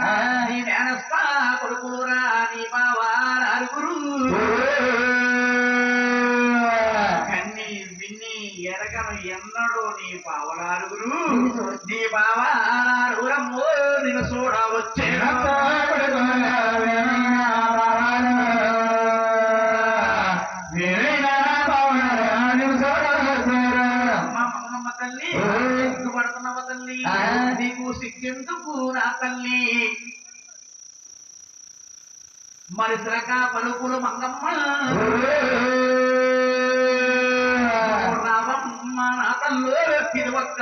నీ నేనస్తా కొడుకురా నీ బావా నలుగురు కన్ని విన్ని ఎరగను ఎన్నడూ నీ బావలారుగురు నీ బావా నలుగురమ్మో నిన్ను చూడవచ్చేనా అమ్మ మంగమ్మ తల్లి సిగ్గుపడుతున్నవ తల్లి నీకు సిగ్గెందుకు నా తల్లి మరి శ్రక పలుకులు మంగమ్మ రావమ్మ నా తల్లు ఇది ఒక్క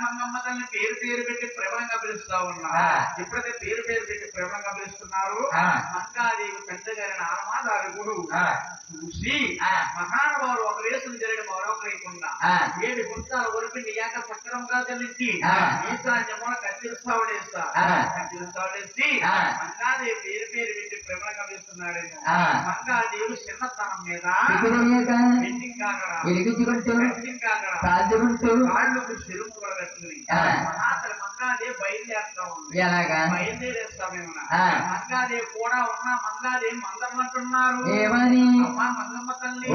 మంగమ్మ తల్లి పేరు పేరు పెట్టి ప్రబలంగా పిలుస్తా ఉన్నా ఎప్పుడైతే పేరు పేరు పెట్టి ప్రేమగా పిలుస్తున్నారు మంగాదేవి పెద్ద గారిని ఆలమాదారుగుడు చూసి మహానుభావుడు ఒక వేసులు జరిగిన మరొకరైకుండా 7 గుంటాల ఒలిపిండి ఏక సక్రమంగా చెల్లించి ఈశాన్యమున కత్తిరిస్తావుడేస్తా కత్తిరిస్తావుడేసి మంగాదేవి పేరు పేరు పెట్టి ప్రేమగా పిలుస్తున్నాడేమో మంగాదేవి చిన్నతనం మీద వెలిగించుకుంటూ కాళ్ళకు చెరుపు తల్లి ఆ. మహాతల్లి మంగాదేవి బయలుదేరుతా ఉంది. ఎలాగా బయలుదేరేస్తామేమన్నా ఆ. మంగాదేవి కూడా ఉన్నా మంగాదేవి మందమంటున్నారు. ఏమని అమ్మా మంగమ్మ తల్లి ఓ.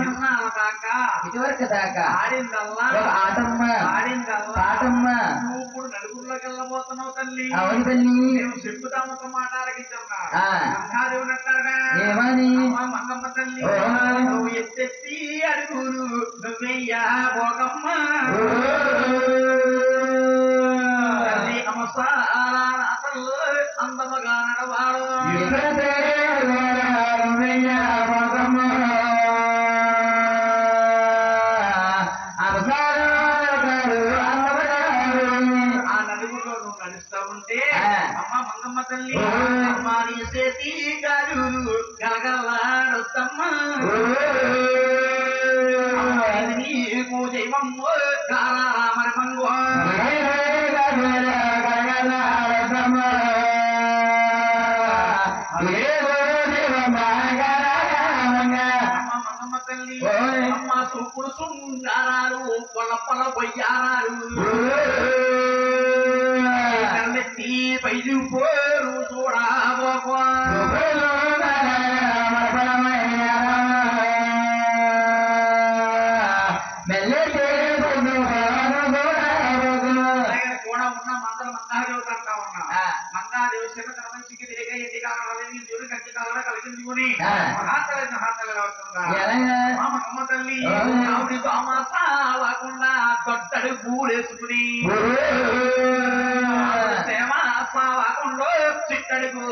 ఎన్నాళ్ళ దాకా ఇదివరకు దాకా ఆడిందల్లా ఒక ఆటమ్మ ఆడిందల్లా పాటమ్మ నువ్వు ఇప్పుడు నలుగురిలోకి వెళ్ళబోతున్నావు తల్లి. అవును తల్లి మేము చెప్పుదామతో మాట్లాడగిచ్చమ్మా ఆ. మంగాదేవుని అంటారుగా ఏమని అమ్మా మంగమ్మ తల్లి ఓ. నువ్వు ఎత్తెత్తి అడుగురు నువ్వెయ్యా భోగమ్మ తల్లి అమసాలు అందముగా నడవాడు ఆ నలుగురిలో నువ్వు నడుస్తా ఉంటే ఆ. అమ్మ మంగమ్మ తల్లి ఓ. అమ్మా నీ చేతి గారు గలగలాడుతమ్మ నీకు దైవమ్మ కారామర మంగ అమ్మ మంగమ్మ తల్లి ఓయ్. అమ్మ సూపుడు సుంగారాలు పొలపల పొయ్యారాలు కళ్ళెత్తి పైలు పోరు చూడబోకో అలాగే కూడా ఉన్న మందర మంగాదేవి అంటా ఉన్నా ఆ. మంగాదేవి చిన్న మంచికి తిరిగే ఇంటి కాలం దేవుడు కంటి కాలం కలిగించుకుని ఆ. మహాతల్లి అవుతుందా ఎలాగా మా మంగమ్మ తల్లి ఓ. ఆవిడ తోమాస వాకుండా తొట్టడు పూలేసుకుని సేవ వాకుండా చిట్టడుగు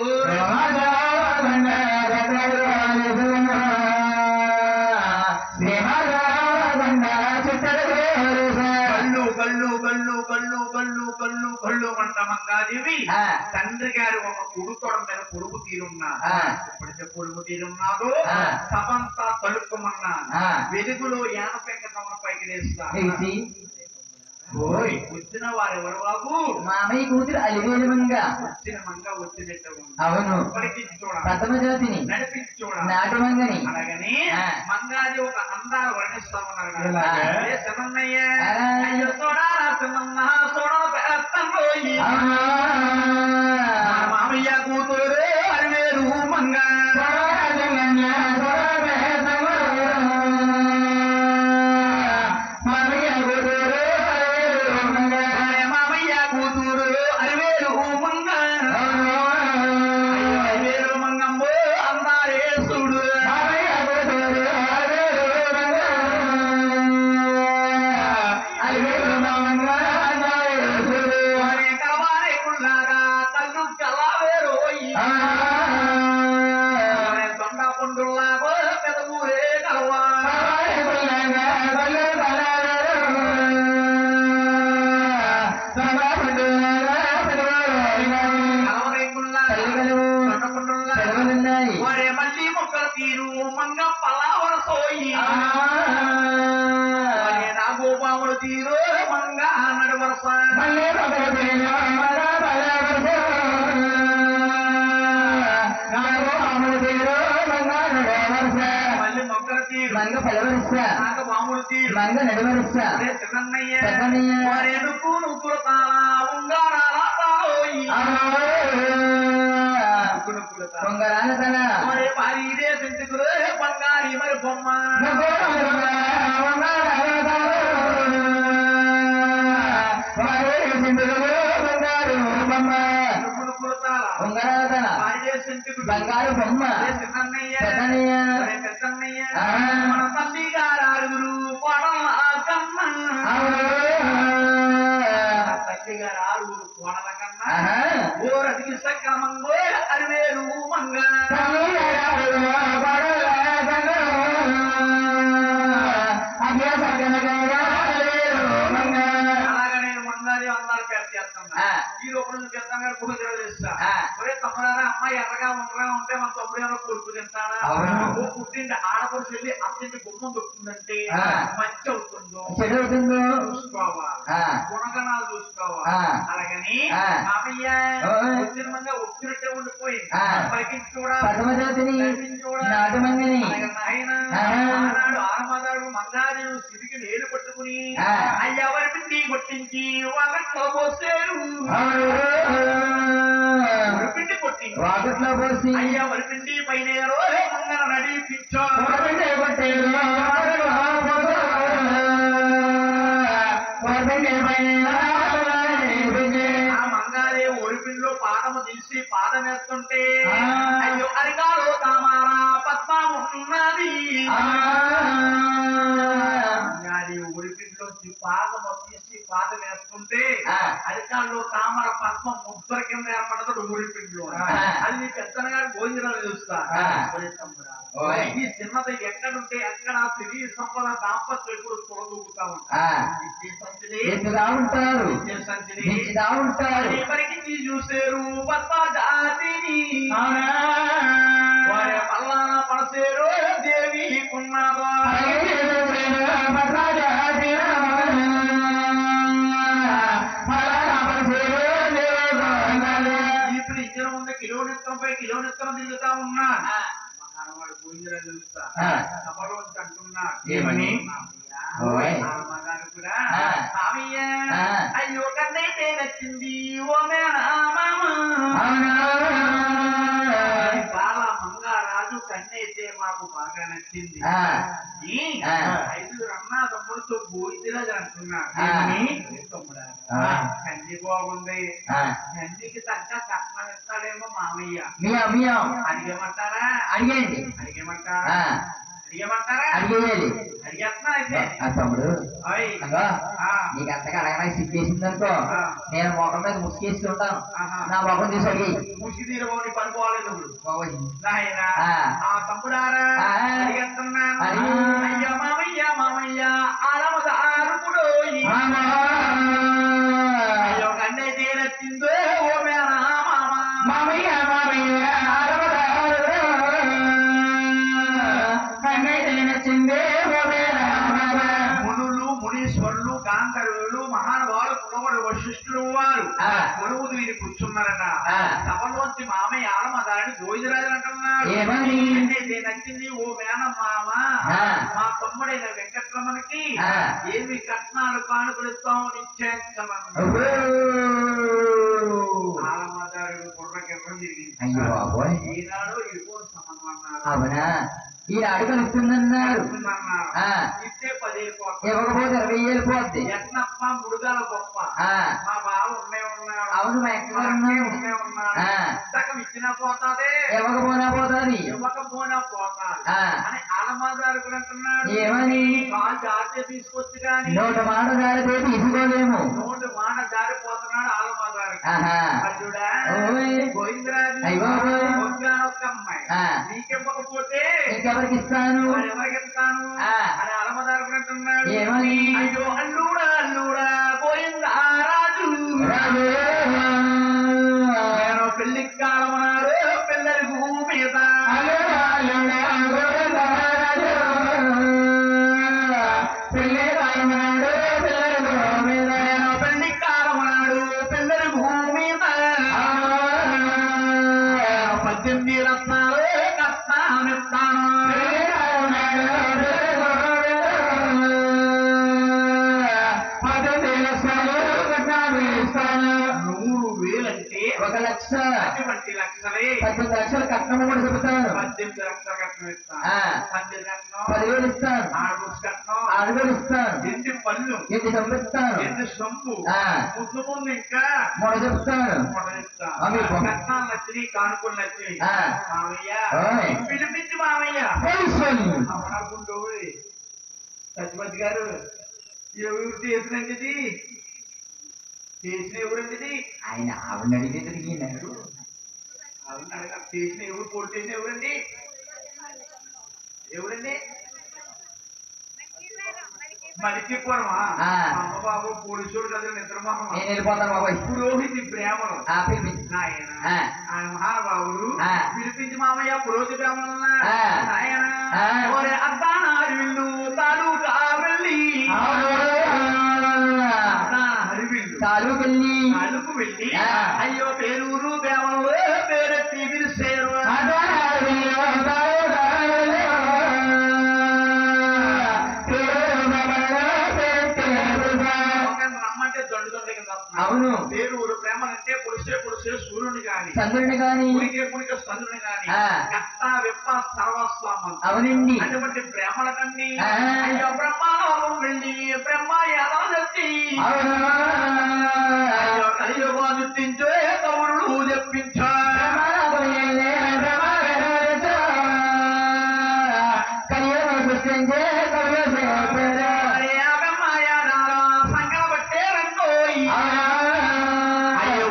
కళ్ళు కళ్ళు కళ్ళు కళ్ళు కళ్ళు కళ్ళు కళ్ళు అంట మంగాదేవి ఆ. తండ్రి గారు ఒక కుడుతోడం మీద పొడుగు తీరున్నా ఆ. ఎప్పుడైతే పొడుగు తీరున్నాదో ఆ. సభంతా తలుపుకోమన్నా ఆ. వెలుగులో యానపెంక తమ పైకి లేస్తా తెలిసి ఓయ్ వచ్చిన వారెవరు బాబు మామయ్య కూతురు అలివేలు మంగ వచ్చిన మంగ వచ్చినట్టు అవును పలికించి చూడ ప్రథమ జ్యోతిని నడిపించి చూడ నాటు మంగని అలాగని ఆ. మంగాది ఒక అందాలు వర్ణిస్తా ఉన్నారు కదా. ఎలాగా? ఏ శరణయ్య ఆ. అయ్యో చూడారా శరణన్న చూడను పెడతండోయి మామయ్య కూతురు అరివేరు మంగ మామయ్య కూతురు అరివేరు మంగ అరివేరు మంగమ్మో అందారే చూడు వారే కలవారే కుల్లాగా కళ్ళు కలవేరోయి వారే దొండ పండుల్లాగో పెదవురే కలవా కలవరే కుల్లాగా దొండ పండుల్లాగా వారే మళ్ళీ మొక్కల తీరు మంగ పలావర సోయి వారే నాగోపాముడు తీరు మంగ నడవరస మళ్ళీ మొక్కల తీరు మంగ పలవరుస నాగపాముడు తీరు మంగ నడువరుస అదే చిన్నయ్య పెద్దన్నయ్య. వారే నువ్వులు తాళా ఉంగారాల తాళోయి నువ్వులు తాళా పొంగరాల తన మరే భారీ ఇదే సెంటుకులు బంగారి మరి బొమ్మ నువ్వులు కుడతాల పొంగరాల తన భారీ సెంటుకులు బంగారు బొమ్మ అదే చిన్నయ్య పెద్దన్నయ్య. మరే పెద్దన్నయ్య ఆ. మన తల్లి గారు ఆరుగురు కోడల కన్న తల్లి గారు ఆరుగురు కోడల కన్నా ఓరటికి సక్రమంగో అరివేరు మంగ అలాగనే మంగాది అందరు పేరు చేస్తున్నా ఆ. ఈ లోపల నుంచి పెద్ద గారు భోజనం చేస్తా ఆ. ఒరే తమ్ముడారా అమ్మాయి ఎర్రగా ఉండగా ఉంటే మన తమ్ముడు ఏమో కొడుకు తింటాడా అవును. ఓ పుట్టింటి ఆడపడుచు వెళ్ళి అత్తింటి గుమ్మం దొరుకుతుందంటే ఆ. మంచి అవుతుందో చెడు అవుతుందో చూసుకోవాలి ఆ. గుణగణాలు చూసుకోవాలి ఆ. అలాగని ఆ. మామయ్య ఓయ్. వచ్చిన మంగా వచ్చినట్టే ఉండిపోయి ఆ. పలికించి కూడా ప్రథమ జ్యోతిని కనిపించి కూడా నాటు మంగని అలాగే నాయన ఆ. ఆనాడు ఆరమదాడు మంగాదేవు సిరికి లేలు పట్టుకుని ఆ. అయ్యవరి పిండి కొట్టి కొట్టించి వాళ్ళట్లో పోసారు వరిపిండి కొట్టించి వాకట్లో పోసి అయ్యా వరిపిండి పైన మంగళ నడిపించారు ఆ మంగారే ఒరిపిండిలో పాదము తీసి పాదం వేస్తుంటే అయ్యో అరికాలో తామారా పద్మం ఉన్నది ఒరిపిండిలోంచి పాదము తీసి పాదం వేస్తుంటే అరికాల్లో తామర పద్మం ముద్దర కింద ఏర్పడతాడు ఒరిపిండిలో అది నీ పెద్దనగా భోజనాలు చూస్తా ఈ చిన్నది ఎక్కడుంటే ఎక్కడ తిరిగి సంపద దాంపత్యం ఎప్పుడు తొలదూకుతా ఉంటారు ఎవరికి చూసారు పద్మజాతిని వారి పల్లాన పడసేరు దేవి కున్నావా ఇప్పుడు ఇద్దరు ముందు కిలోమీటర్పై కిలోమీటర్ తిరుగుతా ఉన్నా వాడు భోజనం చూస్తా సభలోంచి అంటున్నా ఏమని? కూడా అయ్యో కన్నైతే నచ్చింది ఓ బాల మంగారాజు కన్నైతే మాకు బాగా నచ్చింది ఐదుగురు అన్నా తమ్ముడితో భోజనాలు అంటున్నాడు తమ్ముడా కంది బాగుంది కందికి తగ్గ కట్నం ఇస్తాడేమో మామయ్య అడిగేమంటారా అడిగేమంటారా అడిగేయాలి అడిగేస్తున్నా అయితే తమ్ముడు నీకు అంతగా అడగడానికి సిగ్గేసింది అనుకో నేను మొఖం మీద ముసుకేసి ఉంటాను నా మొఖం తీసి అడిగి ముసుగు తీరబోని పనుకోలేదు తమ్ముడారా అడిగేస్తున్నాను అయ్యా మామయ్య మామయ్య అలమదారుకుడు అయ్యో కన్నైతే నచ్చిందో ఓ మేనా మామయ్య మామయ్య మునులు మునీశ్వరులు గాంధర్వులు మహానుభావులు పులవడు వశిష్ఠులు వారు కొలువు వీరి కూర్చున్నారట సభలోంచి మామయ్య ఆలమదాని భోజరాజు అంటున్నాడు అయితే నచ్చింది ఓ మేన మామ మా తమ్ముడైన వెంకట్రమణకి ఏమి కట్నాలు కానుకలు ఇస్తాము నిశ్చయించమన్నాడు ఆలమదారుడు బుర్రకెవ్వడం జరిగింది ఈనాడు ఇరుకో సంబంధం అన్నారు అవునా ఈనాడు కలుస్తుందన్నారు ఇస్తే 10 ఇవ్వకపోతే 20 వెళ్ళిపోద్ది ఎట్నప్ప ముడుగాల గొప్ప మా బావ ఉన్నాడు అవును మా ఎక్కడ ఉన్నాడు సగం ఇచ్చినా పోతాదే ఇవ్వకపోయినా పోతాది ఇవ్వకపోయినా పోతాది అని ఆలమాదారు కూడా అంటున్నాడు ఏమని కాలు జారితే తీసుకొచ్చి కానీ నోట మాట జారితే తీసుకోలేము నోటు మాట జారిపోతున్నాడు ఆలమాదారు అర్జుడా గోవిందరాజు ఒక్క అమ్మాయి నీకివ్వకపోతే ఎవరికి ఇస్తాను ఎవరికి ఇస్తాను అని ఆలమాదారు కూడా అంటున్నాడు ఏమని అయ్యో అల్లుడా అల్లుడా గోవిందరాజు పెళ్లికి కాలమన్నాడు పిల్లరి భూమి మీద పెళ్లికి కాలమన్నాడు పిల్లరి భూమి మీద 18 రత్నాలు కట్నామిస్తాను 100,000 అంటే 1 లక్ష 20 లక్షలే 18 లక్షలు కట్నం కూడా చెబుతాను 18 లక్షల కట్నం ఇస్తాను 10,000 ఇస్తాను ఆడుగులు ఇస్తాను ఎన్ని పళ్ళు ఎన్ని సంపిస్తాను ఎన్ని సొంపు ముందు ముందు ఇంకా మొడ చెప్తాను కట్నాలు నచ్చి కానుకొని నచ్చి మామయ్య పిలిపించి మామయ్య అవుననుకుంటూ సత్యవతి గారు ఎవరు చేసినండి చేసిన ఎవరండి ఆయన ఆవిడ అడిగితే తిరిగినాడు ఆవిడ చేసిన ఎవరు పోటీ చేసిన ఎవరండి మలికిపురమా అమ్మ బాబు పోలీసుడు కదా నిద్రమోహం నేను వెళ్ళిపోతాను బాబాయ్ పురోహితి ప్రేమలు నాయన ఆయన మహానుభావుడు పిలిపించి మామయ్య పురోహితి ప్రేమలు నాయన అద్దానారివిల్లు తాలూకా వెళ్ళి తాలూకెళ్ళి అలుకు వెళ్ళి అయ్యో పేరూరు ప్రేమలు పేరెత్తి పిలిచేరు రమ్మంటే అవును. పేరూరు ప్రేమలంటే పురుషే సూర్యుని గాని చంద్రుని గాని పుడికే చంద్రుని గాని ఆ. కట్ట విప్ప సర్వస్వామం. అవునండి. అటువంటి ప్రేమలకండి ఆ. అయ్యో బ్రహ్మాండం వెళ్ళి బ్రహ్మ యాదీ అయ్యో కలియుగం గుర్తించే కవులు చెప్పించా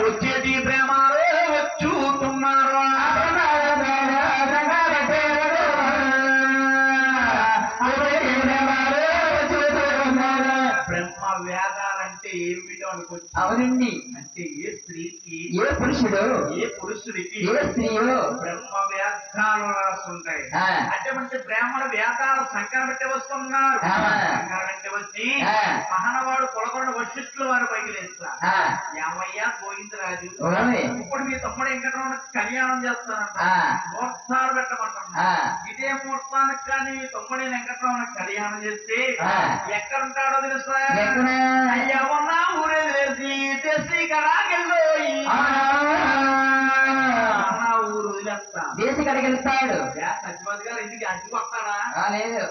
వచ్చేది ప్రేమాలో వచ్చుతున్నారు. బ్రహ్మ వేదాలంటే ఏమిటో అనుకోవచ్చు. అవునండి. అంటే ఏ స్త్రీకి ఏ పురుషుడు ఏ పురుషుడికి ఏ స్త్రీయో బ్రహ్మ వేదాలు రాస్తుంటాయి. ఆ. అటువంటి బ్రాహ్మణ వేదాలు సంకరం పెట్టి వస్తున్నారు. ఆ. సంకరం పెట్టి వచ్చి ఆ. మహానవాడు కొలకొండ వశిష్ఠుల వారు పైకి లేస్తారు. ఆ. ఏమయ్యా గోవిందరాజు, ఓయ్. ఇప్పుడు మీ తమ్ముడు వెంకటరమణ కళ్యాణం చేస్తానంట. ఆ. ముహూర్తాలు పెట్టమంటున్నా. ఆ. ఇదే ముహూర్తానికి కానీ మీ తమ్ముడి వెంకటరమణ కళ్యాణం చేస్తే ఆ. ఎక్కడుంటాడో తెలుసా? ఎక్కడ? అయ్యా ఉన్న ఊరే తెలిసి తెసి కడాకెళ్ళోయి ఊరు వదిలేస్తా. దేశ కడిగిస్తాడు. సత్యవతి గారు ఇంటికి అడ్డుకు వస్తాడా? లేదు,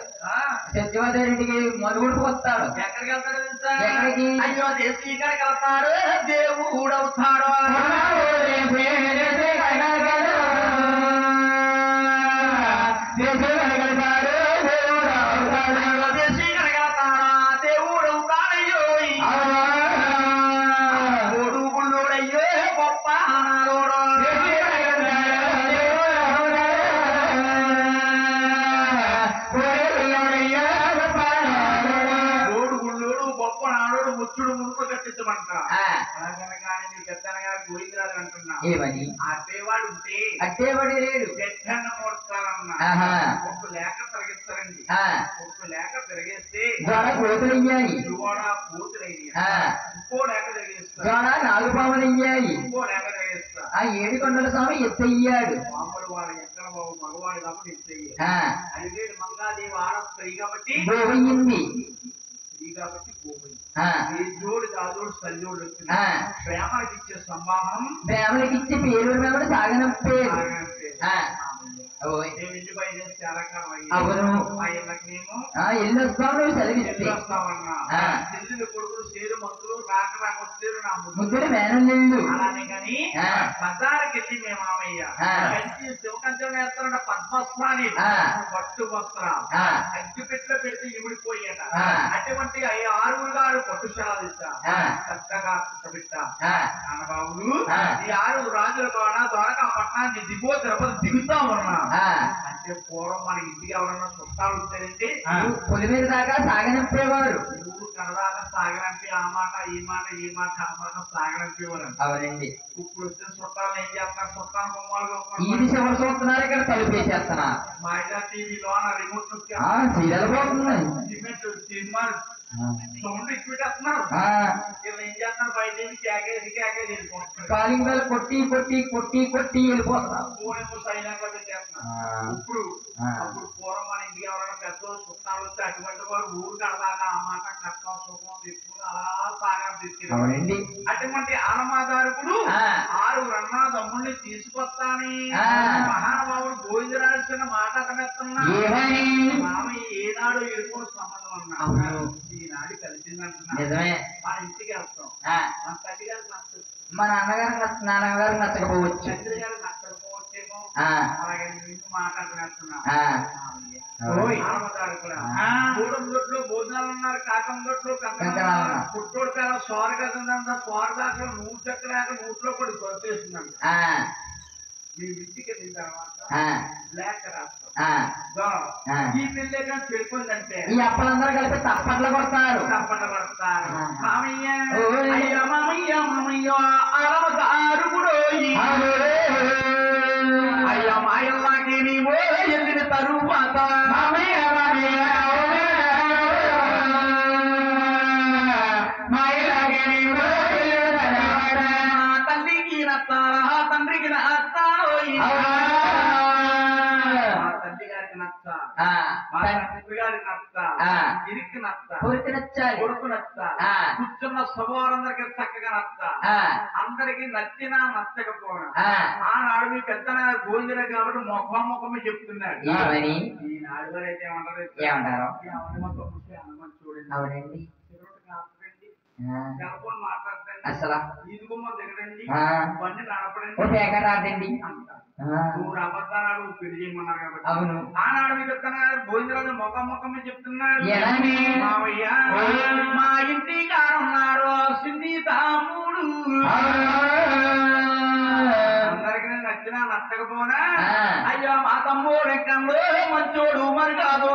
సత్యవతికి మరుగుడికి వస్తాడు. ఎక్కడికి వెళ్తాడు తెలుసా? ఎక్కడికి? అయ్యో దేశీ ఇక్కడికి వెళ్తాడు, దేవుడు అవుతాడు. దేశీ ఇక్కడికి వెళ్తాడా, దేవుడు అవుతాడయ్యో. గోడు గుళ్ళోడయ్యో గొప్ప అనాలోడు. గోడు గుళ్ళోడు గొప్ప నాడోడు ముచ్చుడు మునుపు కట్టించమంట. అలాగనగానే నీ పెద్దనగారు గోవిందరాజు అంటున్నా. ఏమని? ఆ దేవాడు ఉంటే అడ్డేబడి లేడు. గడ్డన్న మూర్తాలన్నా ఆహా. ఒక్క లేక పెరిగిస్తారండి. ఆ. ఒక్క లేక పెరిగేస్తే జోడ కోతులయ్యాయి. కూడా పూతులయ్యి ఆ. ఇంకో లేక పెరిగిస్తారు. జోడ నాగుపాములయ్యాయి. ఇంకో లేక పెరిగిస్తారు. ఆ 7 కొండల స్వామి ఎత్తయ్యాడు. మామూలు వాడు ఎక్కడ బాబు మగవాడు కాబట్టి ఇచ్చేయి. ఆ. అడిగేడు మంగాదేవి ఆడ స్త్రీ కాబట్టి గోవయ్యింది. స్త్రీ కాబట్టి పోయి ఆ. ఈ జోడు కాజోడు సల్జోడు వచ్చింది. ఆ. ప్రేమకి ఇచ్చే సంభావనం బ్రాహ్మణులకి ఇచ్చి పేరు మేమని సాగనంపేరు. ఆ. ఓయ్. మేము ఇంటి బయట చాలా కాలం అయ్యి అవును. ఆ ఇళ్ళకి మేము ఎల్లొస్తాం నువ్వు చదివిస్తే. వస్తామన్నా. ఆ. చెల్లెలు కొడుకులు చేరు మంతులు రాక వచ్చారు నా ముందు. ముగ్గురు మేనల్లు. అలానే కానీ ఆ. బజారుకి వెళ్ళి మేము మామయ్య ఆ. కంచి శివకంచం వేస్తారంట పద్మస్వామి ఆ. పట్టు వస్త్రం ఆ. అగ్గి పెట్లో పెడితే ఇమిడిపోయాట. ఆ. అటువంటి 6 పట్టుశాలలు ఇస్తా ఆ. చక్కగా పుట్టబిట్ట ఆ. నాన్నబాబు ఆ. ఈ 6 రాజుల కూడా ద్వారకా పట్టణాన్ని దిగో తిరుపతి దిగుతా ఉన్నా. ఆ. అంటే పూర్వం మన ఇంటికి ఎవరన్నా చుట్టాలు వచ్చారంటే పులి మీద దాకా సాగనంపేవారు. ఊరు కడదాకా సాగనంపి ఆ మాట ఈ మాట ఈ మాట ఆ మాట సాగనంపేవారు. అవునండి. ఇప్పుడు వచ్చిన చుట్టాలు ఏం చేస్తున్నారు? చుట్టాలు బొమ్మలు ఈ దిశ ఎవరు చూస్తున్నారు? ఇక్కడ తలుపేసేస్తున్నా. మాయిదా టీవీలోన రిమోట్ నొక్కి సీరియల్ పోతున్నాయి. సిమెంట్ సినిమా సౌండ్ ఎక్కువ పెట్టేస్తున్నారు. వీళ్ళు ఏం చేస్తున్నారు? బయట కేకేసి వెళ్ళిపోతున్నారు. కాలింగ్ బెల్ కొట్టి కొట్టి కొట్టి కొట్టి వెళ్ళిపోతున్నారు. ఫోనేమో సైలెంట్ గా పెట్టేస్తున్నారు. ఇప్పుడు అప్పుడు పూర్వం మన ఇంటికి ఎవరైనా పెద్ద చుట్టాలు వస్తే అటువంటి వారు ఊరు కడదాకా ఆ మాట కష్టం సుఖం తీసుకుని అలా సాగా తీసుకెళ్ళి అవునండి. అటువంటి ఆలమాదారుకుడు 6 రన్నా తమ్ముడిని తీసుకొస్తాని మహానుభావుడు గోవిందరాజు మాట అతనేస్తున్నా. మామయ్య ఏనాడు ఎరుపుడు సంబంధం అన్నా. ఈనాడు కలిసిందంటున్నా. నిజమే. మన ఇంటికి వెళ్తాం. మన తల్లి గారికి నచ్చదు. మా నాన్నగారు నచ్చకపోవచ్చు. తండ్రి గారికి నచ్చకపోవచ్చేమో. ఆ. అలాగే నిన్ను మాట్లాడుతున్నా. గూడెం దొడ్లు భోజనాలు ఉన్నారు. కాకం దొడ్లు కంకణాలు పుట్టోడు పేర స్వారు కదంట. స్వారు దాకా 100 చక్కలేక 100లో కూడా దొరికేస్తుందంట. మీ ఇంటికి వెళ్ళిన తర్వాత బ్లాక్ రాస్తాం. ఈ పెళ్ళే కానీ చెడిపోయిందంటే ఈ అప్పలందరూ కలిపి తప్పట్లు కొడతారు. తప్పట్లు కొడతారు. మామయ్య అయ్యా మామయ్య మామయ్య అరవదారుగుడు అయ్యా మాయల్లాకి నీవో వెళ్ళిన తరువాత మామయ్య మాయలాగే నీవో తల్లికి నత్తారా తండ్రికి నత్తారో తల్లి గారికి నచ్చ తండ్రి గారికి నచ్చ ఇరికి నచ్చ నచ్చాలి. కొడుకు నచ్చ కూర్చున్న సభవారందరికీ చక్కగా నచ్చ అందరికి నచ్చినా నచ్చకపోవడం ఆనాడు మీ పెద్ద గోవిందర కాబట్టి ముఖమే చెప్తున్నాడు. ఈనాడు వారు అయితే ఏమంటారు? చూడండి టెలిఫోన్ మాట్లాడతాండి, అసలు ఇదిగుమ్మ దిగడండి, బండి రాదండి. నూరు అబద్ధాలు పెళ్లి చేయమన్నారు కాబట్టి అవును. ఆనాడు మీ పెద్ద భోజనరాజు ముఖమే చెప్తున్నాడు. ఎలాని? మావయ్య మా ఇంటి కారున్నాడు సిన్ని తాముడు అందరికి నచ్చినా నచ్చకపోనా అయ్యో మా తమ్ముడు ఎక్కడో మంచోడు మరి కాదు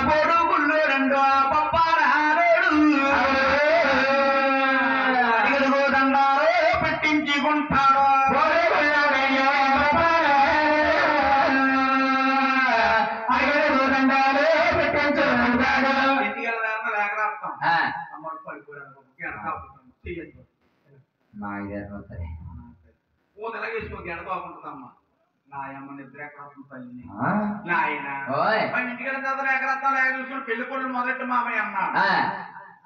పొడుగుళ్ళు రెండు పప్పారాడు దండాలు పెట్టించుకుంటాడు. పూతలాగేసుకో ఎడబాకుంటుందమ్మా నాయమ్మ నిద్ర ఎక్కడ వస్తుంది తల్లి నాయన ఇంటికి ఎగరత్తాలు ఎగర చూసుకుని పెళ్లి కొడుకు మొదటి మామయ్య అన్నాడు.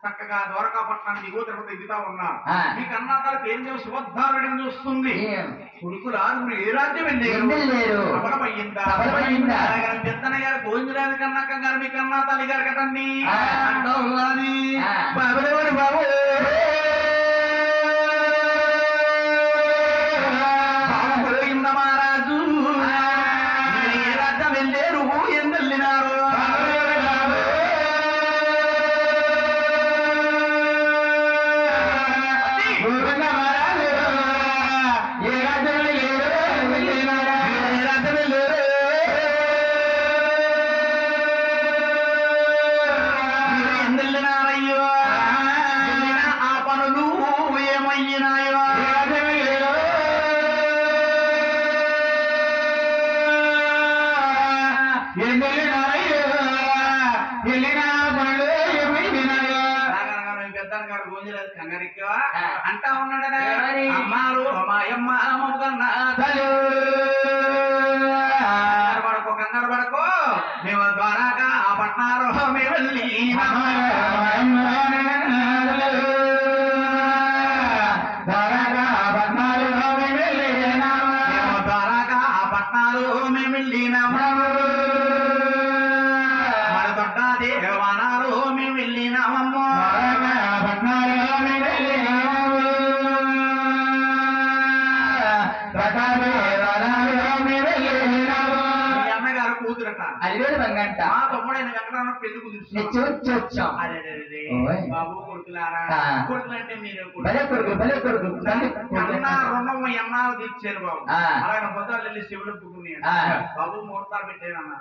చక్కగా ద్వారకాపట్నాన్ని దిగువ తిరుపతి దిగుతా ఉన్నారు. మీ కన్నాతల పేరు శుభద్ధారుడిని చూస్తుంది. కొడుకులు ఆరుగురు ఏ రాజ్యం వెళ్ళారు? అమలమయ్యిందా? పెద్దన్న గారు గోవిందరాజు కన్నాక గారు మీ కన్నా తల్లి గారు కదండి బాబు మహారాజు ఏ రాజ్యం వెళ్ళారు? ఏం వెళ్ళినారు? అంటా ఉన్నాడు అమ్మారు మాయమ్మ పడకో కంగారు పడకో మేము ద్వారాగా ఆ పట్నారు మేము వెళ్ళి ద్వారాగా ఆ పట్నారు మేము వెళ్ళినాము మరి దొడ్డ దేవానారు మేము వెళ్ళినామమ్మో అన్నగారు కూతురట అలివేలు మా తమ్ముడైన వెంకటరమణ పెళ్లి చూచాం. బాబు కొడుకులారా కొడుకులంటే మీరే కొడుకు అన్నా రుణం ఎన్నాళ్ళు తీర్చారు బాబు. అలాగే పొద్దులు వెళ్ళి శివుడు పుక్కున్నాడు బాబు ముహూర్తాలు పెట్టారన్న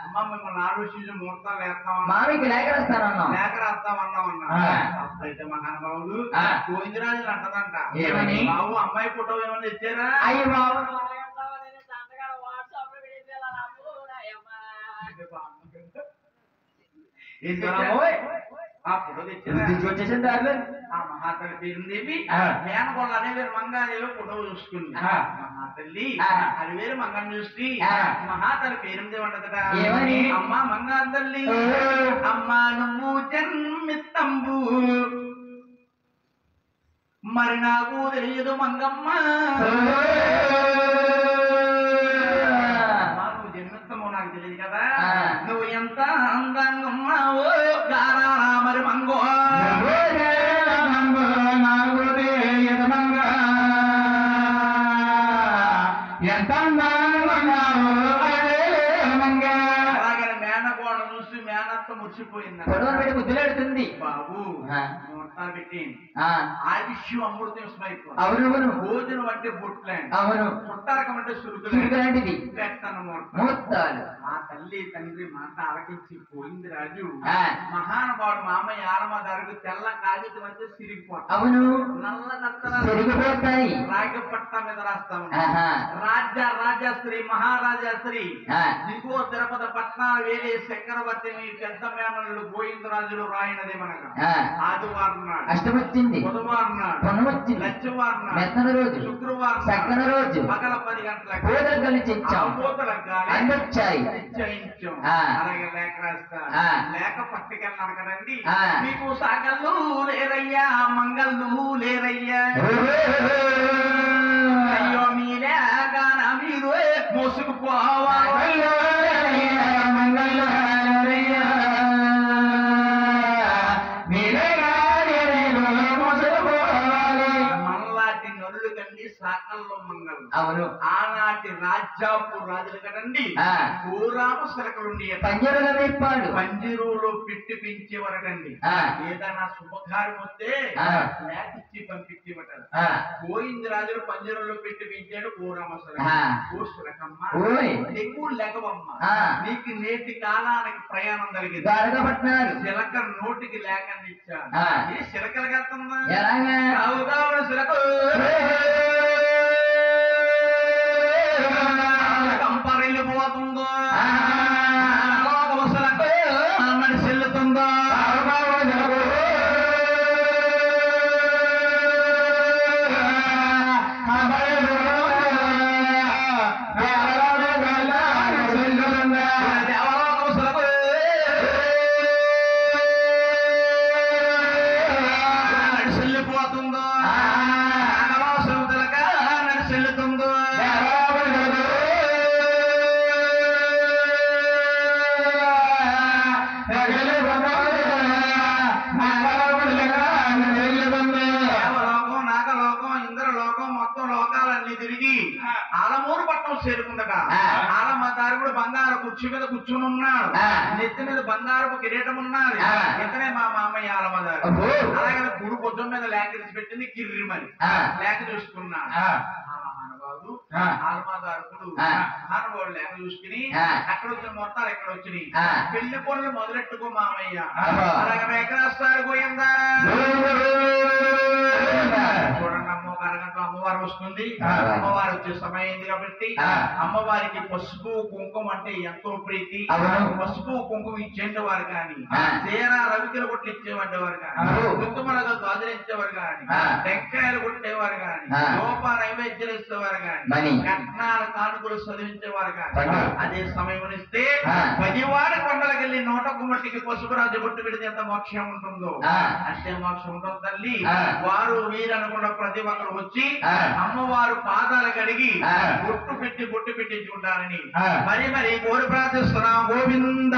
అమ్మ మిమ్మల్ని ఆలోచించి ముహూర్తాలు వేస్తామన్నా మామికి లేఖ రాస్తానన్నా లేఖ రాస్తామన్నామన్నా. అప్పుడైతే మహానుభావుడు గోవిందరాజులు అంటదంట ఏమని? బాబు అమ్మాయి ఫోటో ఏమన్నా ఇచ్చారా? అయ్యి బాబు ఆ ఫోటో తెచ్చారా? వచ్చేసింది ఆ మహాతల్లి పేరుందేవి మేనగోళ్ళ అనే వేరు మంగాదేవి ఫోటో చూసుకుంది. మహాతల్లి అది వేరు మంగం చూసి మహాతల్లి పేరుందేవి అంటదట ఏమని? అమ్మ మంగాతల్లి అమ్మా నువ్వు జన్మిత్తంబు మరి నాకు తెలియదు మంగమ్మ నువ్వు జన్మిత్తమో నాకు తెలియదు కదా. నువ్వు ఎంత అందంగా ఉన్నావో గారా మరి మంగో ఎంత ఉన్నావు అలాగే మేనకోడ చూసి మేనత్త మురిసిపోయింది. ముద్దులాడుతుంది బాబు ముహూర్తాలు పెట్టి ఆయుష్యం అమృతం స్మైపు అవును భోజనం అంటే బొట్లండి అవును పుట్టారకం అంటే సురుకులు లాంటిది పెట్టను ముహూర్తాలు. ఆ తల్లి తండ్రి మాట ఆలకించి పోయింది రాజు. మహానుభావుడు మామయ్య ఆరమ దారికి తెల్ల కాగితం అంటే సిరిగిపోతాయి. అవును నల్ల సిరిగిపోతాయి. రాగి పట్ట మీద రాస్తా ఉంటా రాజ్య రాజశ్రీ మహారాజశ్రీ దిగువ తిరుపతి పట్నాలు వేలే చక్రవర్తిని పెద్ద మేనల్లుడు గోవిందరాజులు రాయినది మనకు ఆ, ఆదివారం నాడు, అష్టమి వచ్చింది, బుధవారం నాడు, పొన్నం వచ్చింది, లచ్చవారం నాడు, మెత్తన రోజు, శుక్రవారం సక్కన రోజు, పగల 10 గంటలకు పూతలు కలిసి ఇచ్చాం, పూతలకు గాలి అందొచ్చాయి. నిశ్చయించాం. ఆ. అలాగే లేఖ రాస్తా ఆ. లేఖ పట్టుకెళ్ళాను కదండి. ఆ. మీకు సాగళ్ళు లేరయ్యా, మంగళ్ళు లేరయ్యా, అయ్యో మీరేగాన మీరు మోసుకుపోవాలి. మనలాంటి నరులు కండి సాకల్లో మంగళ్ళు. అవును. ఆనాటి రాజ్యాపు రాజులు కదండి. ఆ. ఊరామ సరకలుండి పంజరుల వేపాడు. పంజిరులో పెట్టి పెంచేవారటండి. ఆ. ఏదైనా శుభకార్యం వస్తే ఆ. లేకిచ్చి పంపించేవారు. ఆ. గోవింద రాజులు పంజరంలో పెట్టి పెంచాడు ఊరామ సరక. ఆ. ఓ సురకమ్మ, ఓయ్. నీకు లెగవమ్మ, ఆ. నీకు నేటి కాలానికి ప్రయాణం జరిగింది. గారగపట్నారు. చిలక నోటికి లేకని ఇచ్చాను. ఆ. ఇది చిలకలుగెళ్తుందా? ఎలాగా? కావుగావున చిలక కంపరెళ్ళిపోతుందో, లోకవసలకు అన్నది చెల్లుతుందో, దేవలోకవసలకు నడి చెల్లిపోతుందో, నాగలోసములకు నడి చెల్లుతుందో, దేవలోకం, నాగలోకం, ఇంద్రలోకం మొత్తం లోకాలన్నీ తిరిగి ఆలమూరు పట్టణం చేరుకుందట. ఆలమదారుడు బంగారు కుర్చీ మీద కూర్చుని ఉన్నాడు. నెత్తి మీద బంగారపు కిరీటం ఉన్నది. ఇతనే మా మామయ్య ఆలమదారు. అలాగే గుడి పొద్దున్న మీద లేఖ తీసి పెట్టింది కిర్రి మరి లేఖ చూసుకున్నాడు. మహానుభావుడు ఆలమదారుడు మహానుభావుడు లేఖ చూసుకుని అక్కడ వచ్చిన మొత్తాలు ఎక్కడ వచ్చినాయి. పెళ్లి పనులు మొదలెట్టుకో మామయ్య. అలాగే లేఖ రాస్తాడు పోయిందా చూడండి. అమ్మ అరగంటలో అమ్మవారు వస్తుంది. అమ్మవారు వచ్చే సమయం అయింది కాబట్టి అమ్మవారికి పసుపు కుంకుమ అంటే ఎంతో ప్రీతి. పసుపు కుంకుమ ఇచ్చేవారు కానీ, తీరా రవికలు కొట్లు ఇచ్చేవాడు వారు కానీ, కుంకుమలుగా గాజులు ఇచ్చేవారు కానీ, టెంకాయలు కొట్టేవారు కానీ, లోప నైవేద్యాలు ఇచ్చేవారు కానీ, కట్నాల కానుకలు చదివించేవారు కానీ, అదే సమయం ఇస్తే 10 వారి కొండలకు వెళ్ళి 101 మట్టికి పసుపు రాజు బొట్టు పెడితే ఎంత మోక్షం ఉంటుందో అంతే మోక్షం ఉంటుంది తల్లి. వారు వీరనుకున్న ప్రతి ఒక్కరు వచ్చి అమ్మవారు పాదాలు కడిగి బొట్టు పెట్టి చూడాలని మరి కోరి ప్రార్థిస్తున్నాం. గోవింద